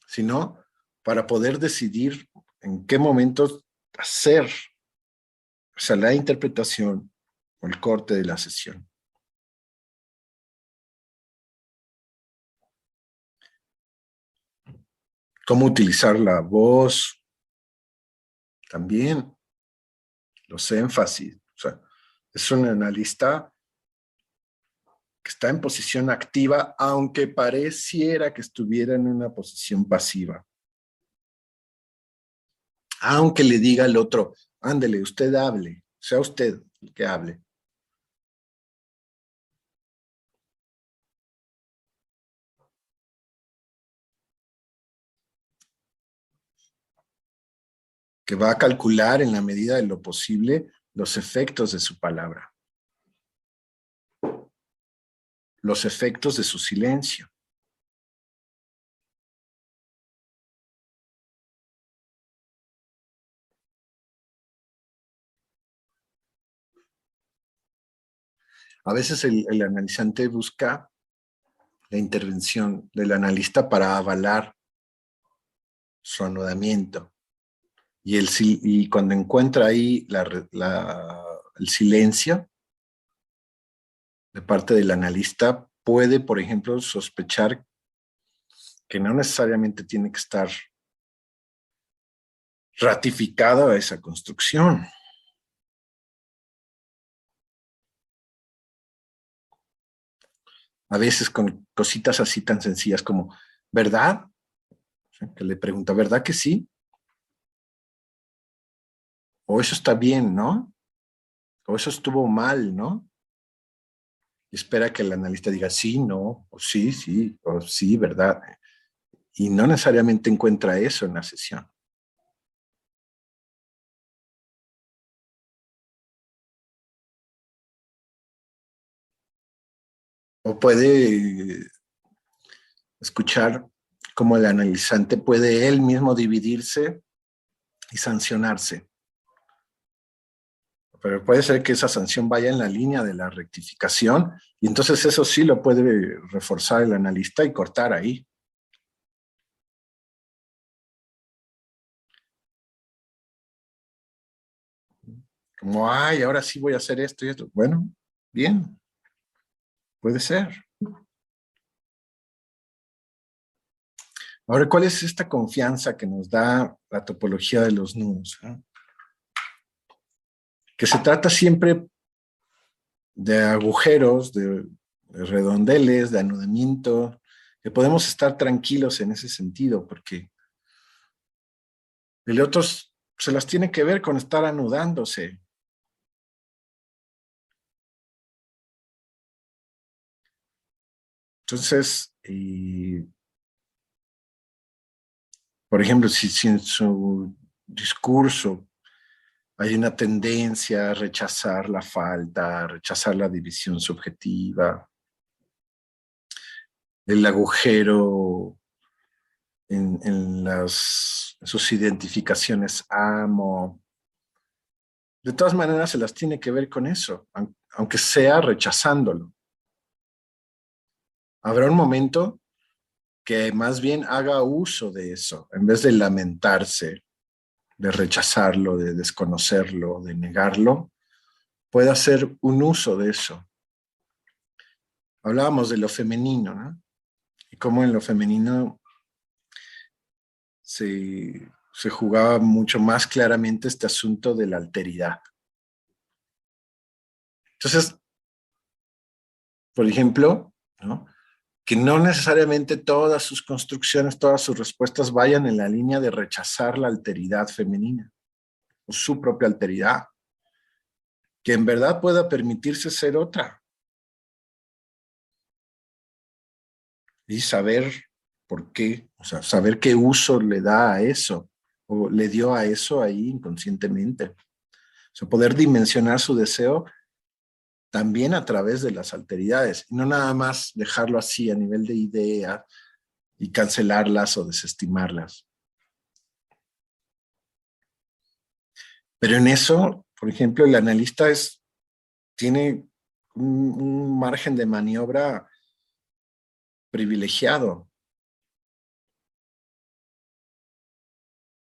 sino para poder decidir en qué momentos hacer, o sea, la interpretación o el corte de la sesión. Cómo utilizar la voz, también los énfasis. O sea, es un analista que está en posición activa, aunque pareciera que estuviera en una posición pasiva. Aunque le diga al otro, ándele, usted hable, sea usted el que hable. Que va a calcular en la medida de lo posible los efectos de su palabra, los efectos de su silencio. A veces el analizante busca la intervención del analista para avalar su anudamiento. Y cuando encuentra ahí el silencio de parte del analista, puede, por ejemplo, sospechar que no necesariamente tiene que estar ratificada esa construcción. A veces con cositas así tan sencillas como, ¿verdad? O sea, que le pregunta, ¿verdad que sí? O eso está bien, ¿no? O eso estuvo mal, ¿no? Y espera que el analista diga sí, no, o sí, sí, o sí, ¿verdad? y no necesariamente encuentra eso en la sesión. O puede escuchar cómo el analizante puede él mismo dividirse y sancionarse. Pero puede ser que esa sanción vaya en la línea de la rectificación y entonces eso sí lo puede reforzar el analista y cortar ahí. Como, ay, ahora sí voy a hacer esto y esto. Bueno, bien, puede ser. Ahora, ¿cuál es esta confianza que nos da la topología de los nudos? Que se trata siempre de agujeros, de redondeles, de anudamiento, que podemos estar tranquilos en ese sentido, porque el otro se las tiene que ver con estar anudándose. Entonces, por ejemplo, si en su discurso hay una tendencia a rechazar la falta, a rechazar la división subjetiva, el agujero en sus identificaciones amo. De todas maneras se las tiene que ver con eso, aunque sea rechazándolo. Habrá un momento que más bien haga uso de eso, en vez de lamentarse, de rechazarlo, de desconocerlo, de negarlo, puede hacer un uso de eso. Hablábamos de lo femenino, ¿no? Y cómo en lo femenino se jugaba mucho más claramente este asunto de la alteridad. Entonces, por ejemplo, ¿no? Que no necesariamente todas sus construcciones, todas sus respuestas vayan en la línea de rechazar la alteridad femenina o su propia alteridad, que en verdad pueda permitirse ser otra y saber por qué, o sea, saber qué uso le da a eso o le dio a eso ahí inconscientemente. O sea, poder dimensionar su deseo también a través de las alteridades, y no nada más dejarlo así a nivel de idea y cancelarlas o desestimarlas. Pero en eso, por ejemplo, el analista tiene un margen de maniobra privilegiado.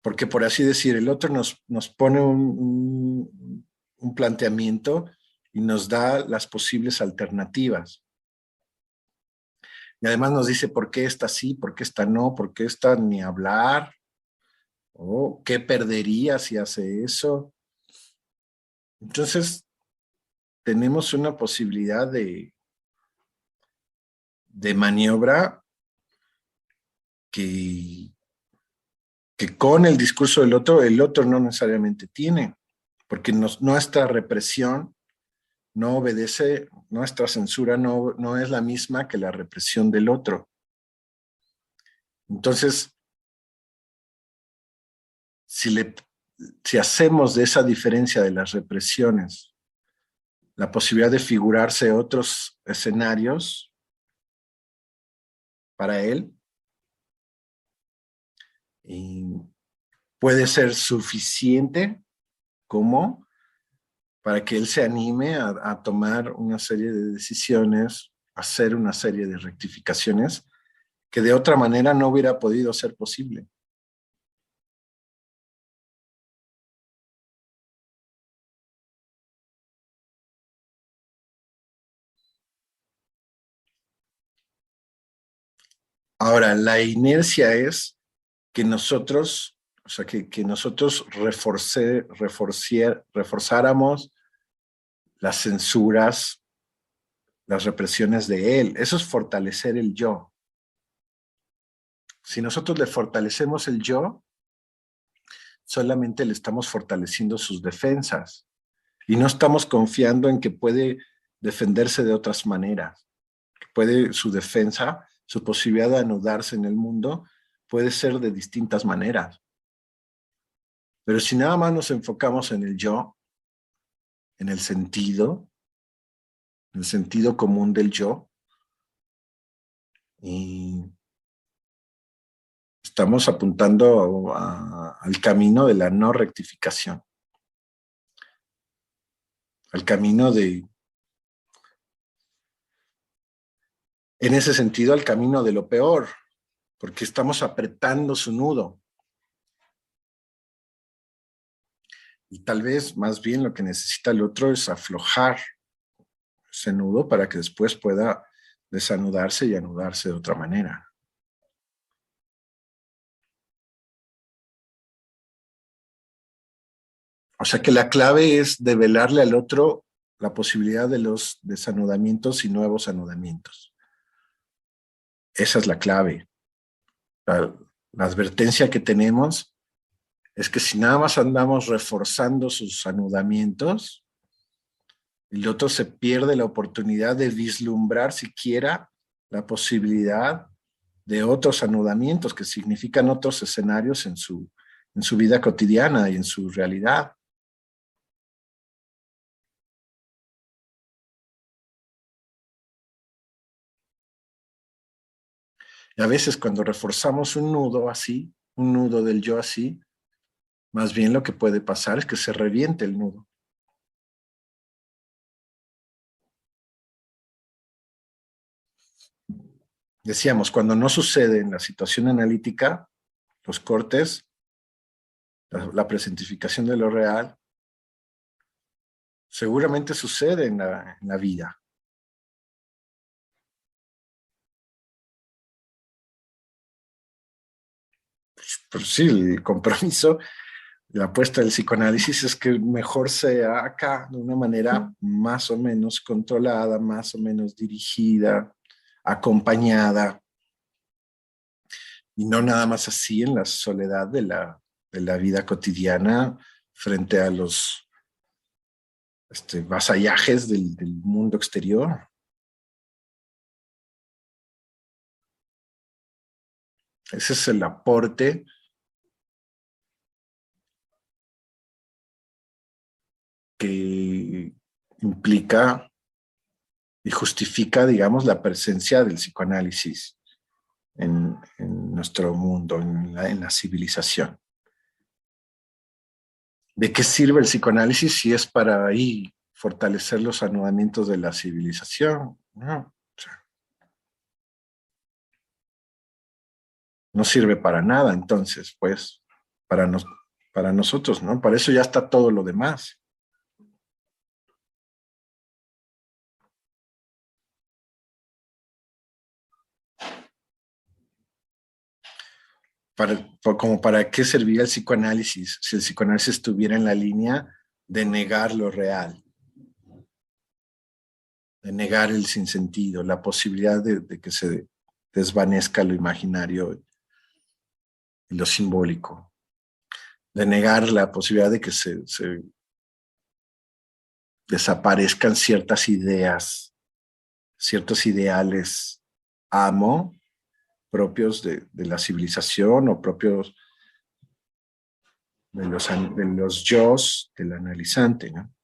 Porque por así decir, el otro nos pone un planteamiento y nos da las posibles alternativas. Y además nos dice por qué esta sí, por qué esta no, por qué esta ni hablar, o qué perdería si hace eso. Entonces, tenemos una posibilidad de maniobra que con el discurso del otro, el otro no necesariamente tiene, porque nuestra represión no obedece, nuestra censura no es la misma que la represión del otro. Entonces, si hacemos de esa diferencia de las represiones la posibilidad de figurarse otros escenarios para él, y puede ser suficiente como para que él se anime a tomar una serie de decisiones, hacer una serie de rectificaciones que de otra manera no hubiera podido ser posible. Ahora, la inercia es que nosotros, o sea, que nosotros reforzáramos las censuras, las represiones de él. Eso es fortalecer el yo. Si nosotros le fortalecemos el yo, solamente le estamos fortaleciendo sus defensas y no estamos confiando en que puede defenderse de otras maneras. Que puede su defensa, su posibilidad de anudarse en el mundo, puede ser de distintas maneras. Pero si nada más nos enfocamos en el yo, en el sentido común del yo, y estamos apuntando al camino de la no rectificación, al camino en ese sentido, al camino de lo peor, porque estamos apretando su nudo. Y tal vez más bien lo que necesita el otro es aflojar ese nudo para que después pueda desanudarse y anudarse de otra manera. O sea que la clave es develarle al otro la posibilidad de los desanudamientos y nuevos anudamientos. Esa es la clave. La advertencia que tenemos es que si nada más andamos reforzando sus anudamientos, el otro se pierde la oportunidad de vislumbrar siquiera la posibilidad de otros anudamientos que significan otros escenarios en su vida cotidiana y en su realidad. Y a veces cuando reforzamos un nudo así, un nudo del yo así, más bien lo que puede pasar es que se reviente el nudo. Decíamos, cuando no sucede en la situación analítica, los cortes, la presentificación de lo real, seguramente sucede en la vida. Pero sí, el compromiso, la apuesta del psicoanálisis es que mejor sea acá, de una manera más o menos controlada, más o menos dirigida, acompañada, y no nada más así en la soledad de la vida cotidiana frente a los vasallajes del mundo exterior. Ese es el aporte que implica y justifica, digamos, la presencia del psicoanálisis en nuestro mundo, en la civilización. ¿De qué sirve el psicoanálisis si es para ahí fortalecer los anudamientos de la civilización? No, no sirve para nada, entonces, pues, para nosotros, ¿no? Para eso ya está todo lo demás. Como para qué serviría el psicoanálisis si el psicoanálisis estuviera en la línea de negar lo real, de negar el sinsentido, la posibilidad de que se desvanezca lo imaginario y lo simbólico, de negar la posibilidad de que se desaparezcan ciertas ideas, ciertos ideales propios de la civilización o propios de los yos del analizante, ¿no?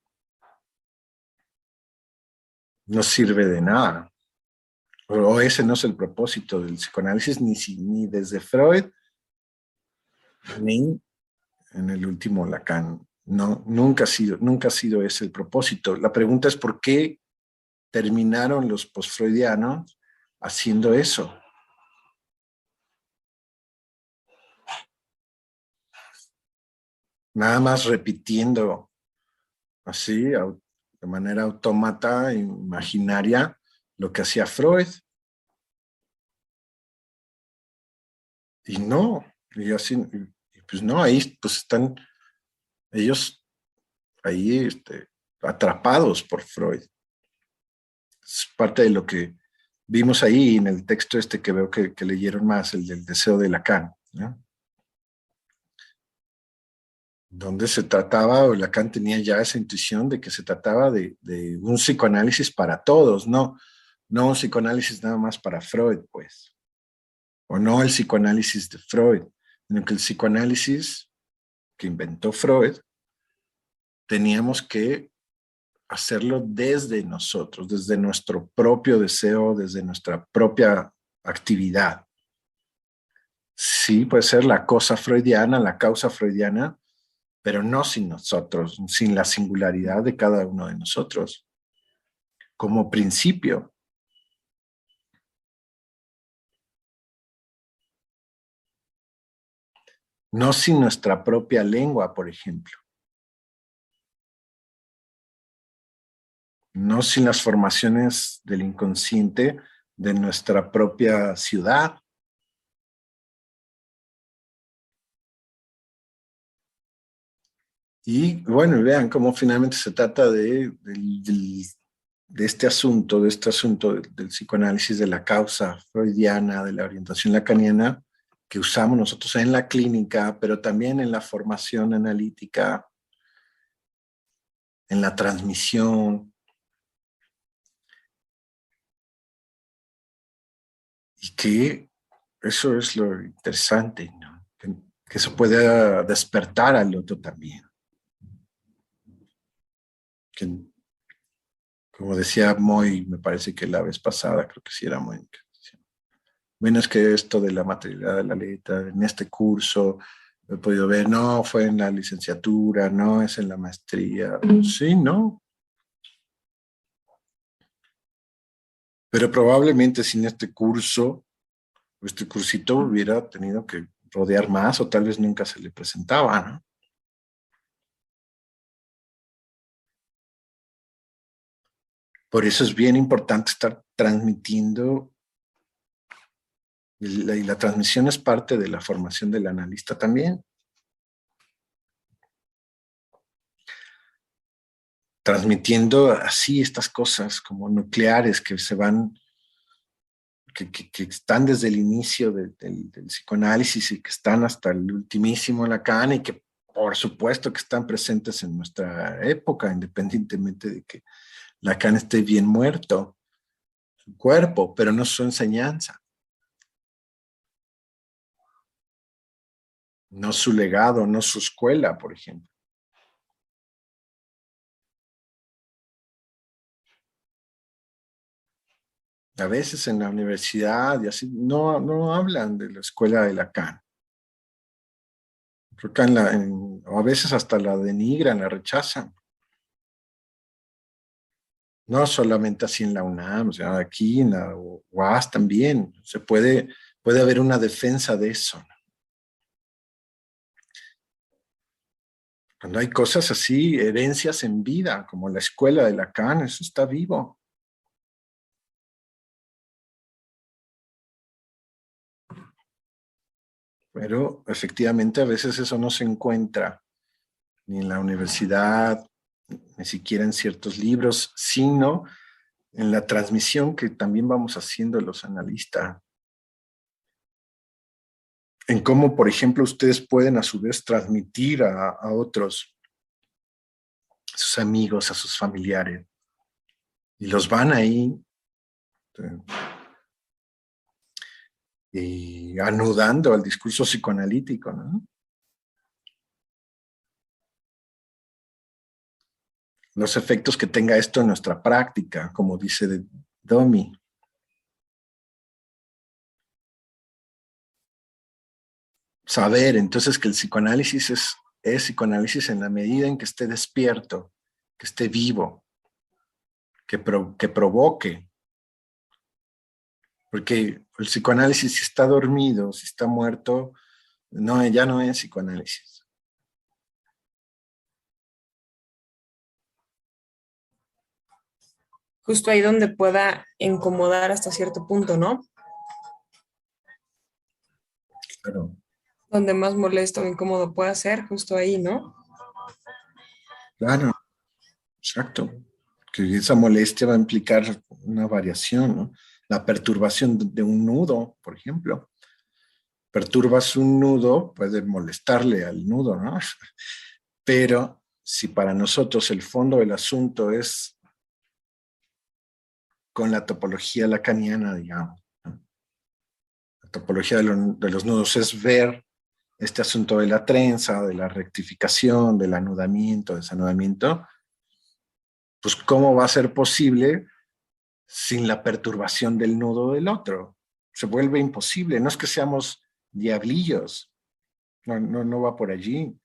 No sirve de nada. O ese no es el propósito del psicoanálisis, ni desde Freud, ni en el último Lacan. No, nunca ha sido ese el propósito. La pregunta es por qué terminaron los postfreudianos haciendo eso. Nada más repitiendo así, de manera autómata, imaginaria, lo que hacía Freud. Y no, pues no, ahí pues están ellos ahí atrapados por Freud. Es parte de lo que vimos ahí en el texto que veo que leyeron más, el del deseo de Lacan, ¿no? Donde se trataba, o Lacan tenía ya esa intuición de que se trataba de un psicoanálisis para todos, no un psicoanálisis nada más para Freud, pues. o no el psicoanálisis de Freud, sino que el psicoanálisis que inventó Freud, teníamos que hacerlo desde nosotros, desde nuestro propio deseo, desde nuestra propia actividad. Sí, puede ser la cosa freudiana, la causa freudiana, pero no sin nosotros, sin la singularidad de cada uno de nosotros, como principio. No sin nuestra propia lengua, por ejemplo. No sin las formaciones del inconsciente de nuestra propia ciudad. Y bueno, vean cómo finalmente se trata de este asunto, del psicoanálisis de la causa freudiana, de la orientación lacaniana, que usamos nosotros en la clínica, pero también en la formación analítica, en la transmisión. Y que eso es lo interesante, ¿no? Que se pueda despertar al otro también. Que, como decía Moy, me parece que la vez pasada, creo que sí era Moy, que decía, bueno, es que esto de la materialidad de la letra, en este curso he podido ver, no, fue en la licenciatura, no, es en la maestría. Sí, no. Pero probablemente sin este curso, este cursito hubiera tenido que rodear más o tal vez nunca se le presentaba, ¿no? Por eso es bien importante estar transmitiendo, y la transmisión es parte de la formación del analista también. Transmitiendo así estas cosas como nucleares que se van, que están desde el inicio del psicoanálisis y que están hasta el ultimísimo Lacan y que por supuesto que están presentes en nuestra época, independientemente de que Lacan esté bien muerto, su cuerpo, pero no su enseñanza. No su legado, no su escuela, por ejemplo. A veces en la universidad y así no hablan de la escuela de Lacan. Creo que o a veces hasta la denigran, la rechazan. No solamente así en la UNAM, o sea, aquí en la UAS también. Puede haber una defensa de eso, ¿no? Cuando hay cosas así, herencias en vida, como la escuela de Lacan, eso está vivo. Pero efectivamente a veces eso no se encuentra ni en la universidad, ni siquiera en ciertos libros, sino en la transmisión que también vamos haciendo los analistas. En cómo, por ejemplo, ustedes pueden a su vez transmitir a otros, a sus amigos, a sus familiares, y los van ahí y anudando al discurso psicoanalítico, ¿no? Los efectos que tenga esto en nuestra práctica, como dice Domi. Saber entonces que el psicoanálisis es psicoanálisis en la medida en que esté despierto, que esté vivo, que provoque. Porque el psicoanálisis, si está dormido, si está muerto, no, ya no es psicoanálisis. Justo ahí donde pueda incomodar hasta cierto punto, ¿no? Claro. Donde más molesto o incómodo pueda ser, justo ahí, ¿no? Claro, exacto. Que esa molestia va a implicar una variación, ¿no? La perturbación de un nudo, por ejemplo. Perturbas un nudo, puede molestarle al nudo, ¿no? Pero si para nosotros el fondo del asunto es con la topología lacaniana, digamos, ¿no? La topología de los nudos es ver este asunto de la trenza, de la rectificación, del anudamiento, desanudamiento, pues cómo va a ser posible sin la perturbación del nudo del otro. Se vuelve imposible. No es que seamos diablillos, no va por allí,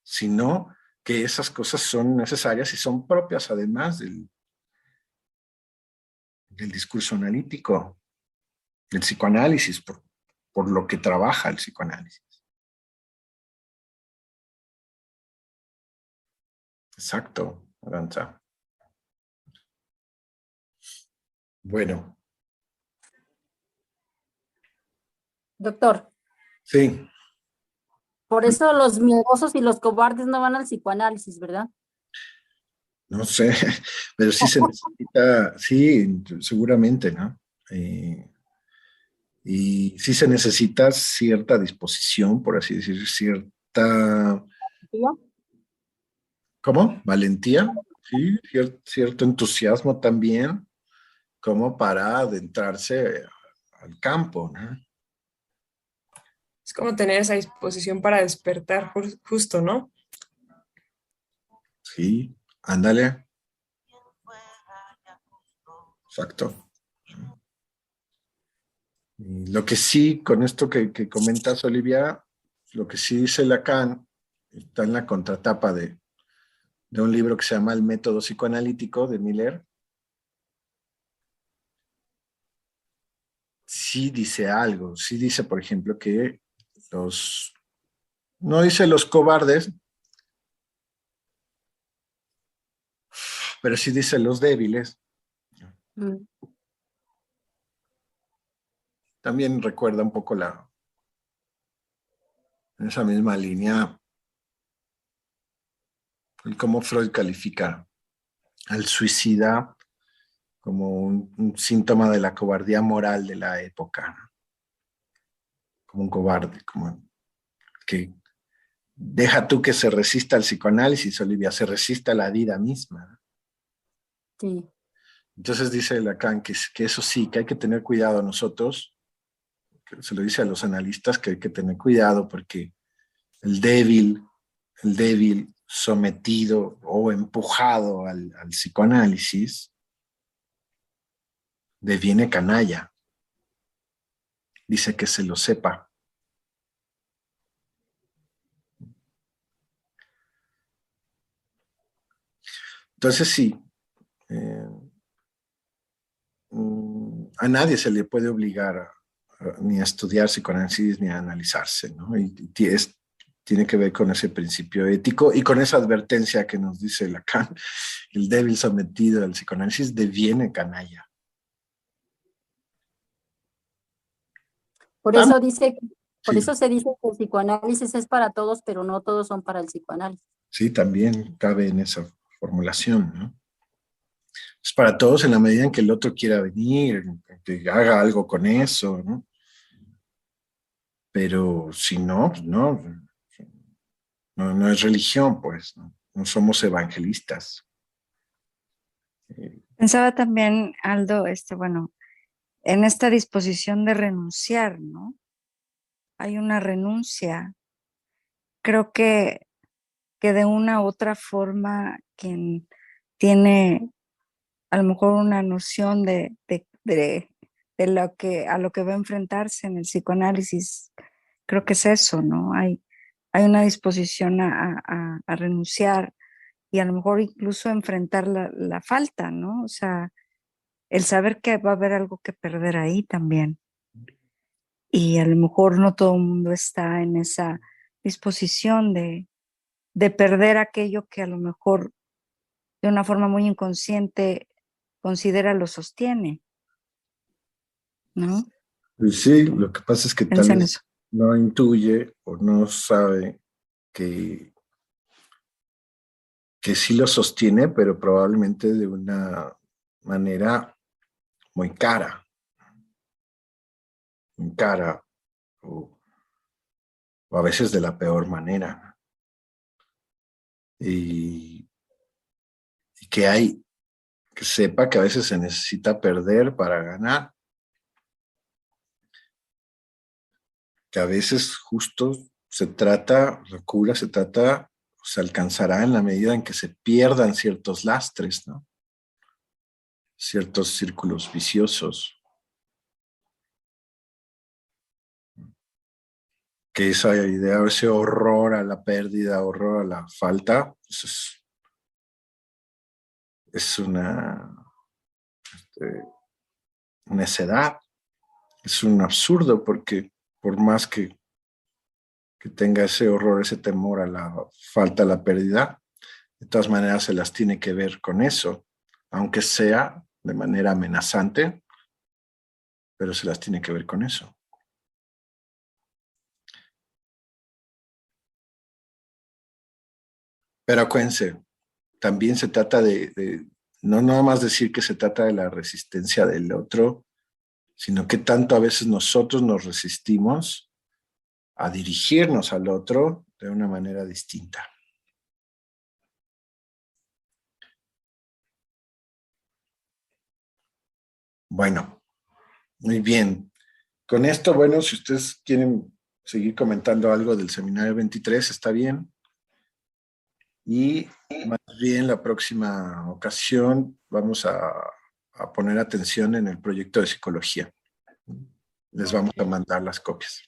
sino que esas cosas son necesarias y son propias además del discurso analítico, del psicoanálisis, por lo que trabaja el psicoanálisis. Exacto, Aranza. Bueno. Doctor, Sí. por eso los miedosos y los cobardes no van al psicoanálisis, ¿verdad? No sé, pero sí se necesita, sí, seguramente, ¿no? Y sí se necesita cierta disposición, por así decir, cierta, ¿cómo? Valentía, sí, cierto entusiasmo también, como para adentrarse al campo, ¿no? Es como tener esa disposición para despertar justo, ¿no? Sí, ándale. Exacto. Y lo que sí, con esto que comentas, Olivia, lo que sí dice Lacan, está en la contratapa de un libro que se llama El método psicoanalítico de Miller. Sí dice algo, sí dice, por ejemplo, que no dice los cobardes, pero sí dice los débiles. Mm. También recuerda un poco en esa misma línea, el cómo Freud califica al suicida como un síntoma de la cobardía moral de la época, ¿no? Como un cobarde, como que deja tú que se resista al psicoanálisis, Olivia, se resista a la vida misma, ¿no? Sí. Entonces dice Lacan que eso sí, que hay que tener cuidado nosotros, que se lo dice a los analistas que hay que tener cuidado porque el débil sometido o empujado al psicoanálisis deviene canalla. Dice que se lo sepa. Entonces sí, eh, a nadie se le puede obligar ni a estudiar psicoanálisis ni a analizarse, ¿no? Y tiene que ver con ese principio ético y con esa advertencia que nos dice Lacan, el débil sometido al psicoanálisis deviene canalla. Por eso dice, por Sí, eso se dice que el psicoanálisis es para todos, pero no todos son para el psicoanálisis. sí, también cabe en esa formulación, ¿no? Es para todos en la medida en que el otro quiera venir, que haga algo con eso, ¿no? Pero si no, pues no es religión, pues, no somos evangelistas. Pensaba también, Aldo, bueno, en esta disposición de renunciar, ¿no? Hay una renuncia. Creo que de una u otra forma, quien tiene a lo mejor una noción de a lo que va a enfrentarse en el psicoanálisis, creo que es eso, ¿no? Hay una disposición a renunciar y a lo mejor incluso enfrentar la falta, ¿no? O sea, el saber que va a haber algo que perder ahí también. Y a lo mejor no todo el mundo está en esa disposición de perder aquello que a lo mejor de una forma muy inconsciente considera lo sostiene, ¿no? Y sí, lo que pasa es que tal Piensa en vez eso. no intuye o no sabe que sí lo sostiene, pero probablemente de una manera muy cara, o a veces de la peor manera. Y que sepa que a veces se necesita perder para ganar. que a veces justo la cura se alcanzará en la medida en que se pierdan ciertos lastres, ¿no? Ciertos círculos viciosos. Que esa idea, ese horror a la pérdida, horror a la falta, pues es una necedad, es un absurdo, porque por más que tenga ese horror, ese temor a la falta, a la pérdida, de todas maneras se las tiene que ver con eso, aunque sea de manera amenazante, pero se las tiene que ver con eso. Pero acuérdense, también se trata de no nada más decir que se trata de la resistencia del otro, sino que tanto a veces nosotros nos resistimos a dirigirnos al otro de una manera distinta. Bueno, muy bien. Con esto, bueno, si ustedes quieren seguir comentando algo del seminario 23, está bien. Y más bien la próxima ocasión vamos a poner atención en el proyecto de psicología. Les vamos a mandar las copias.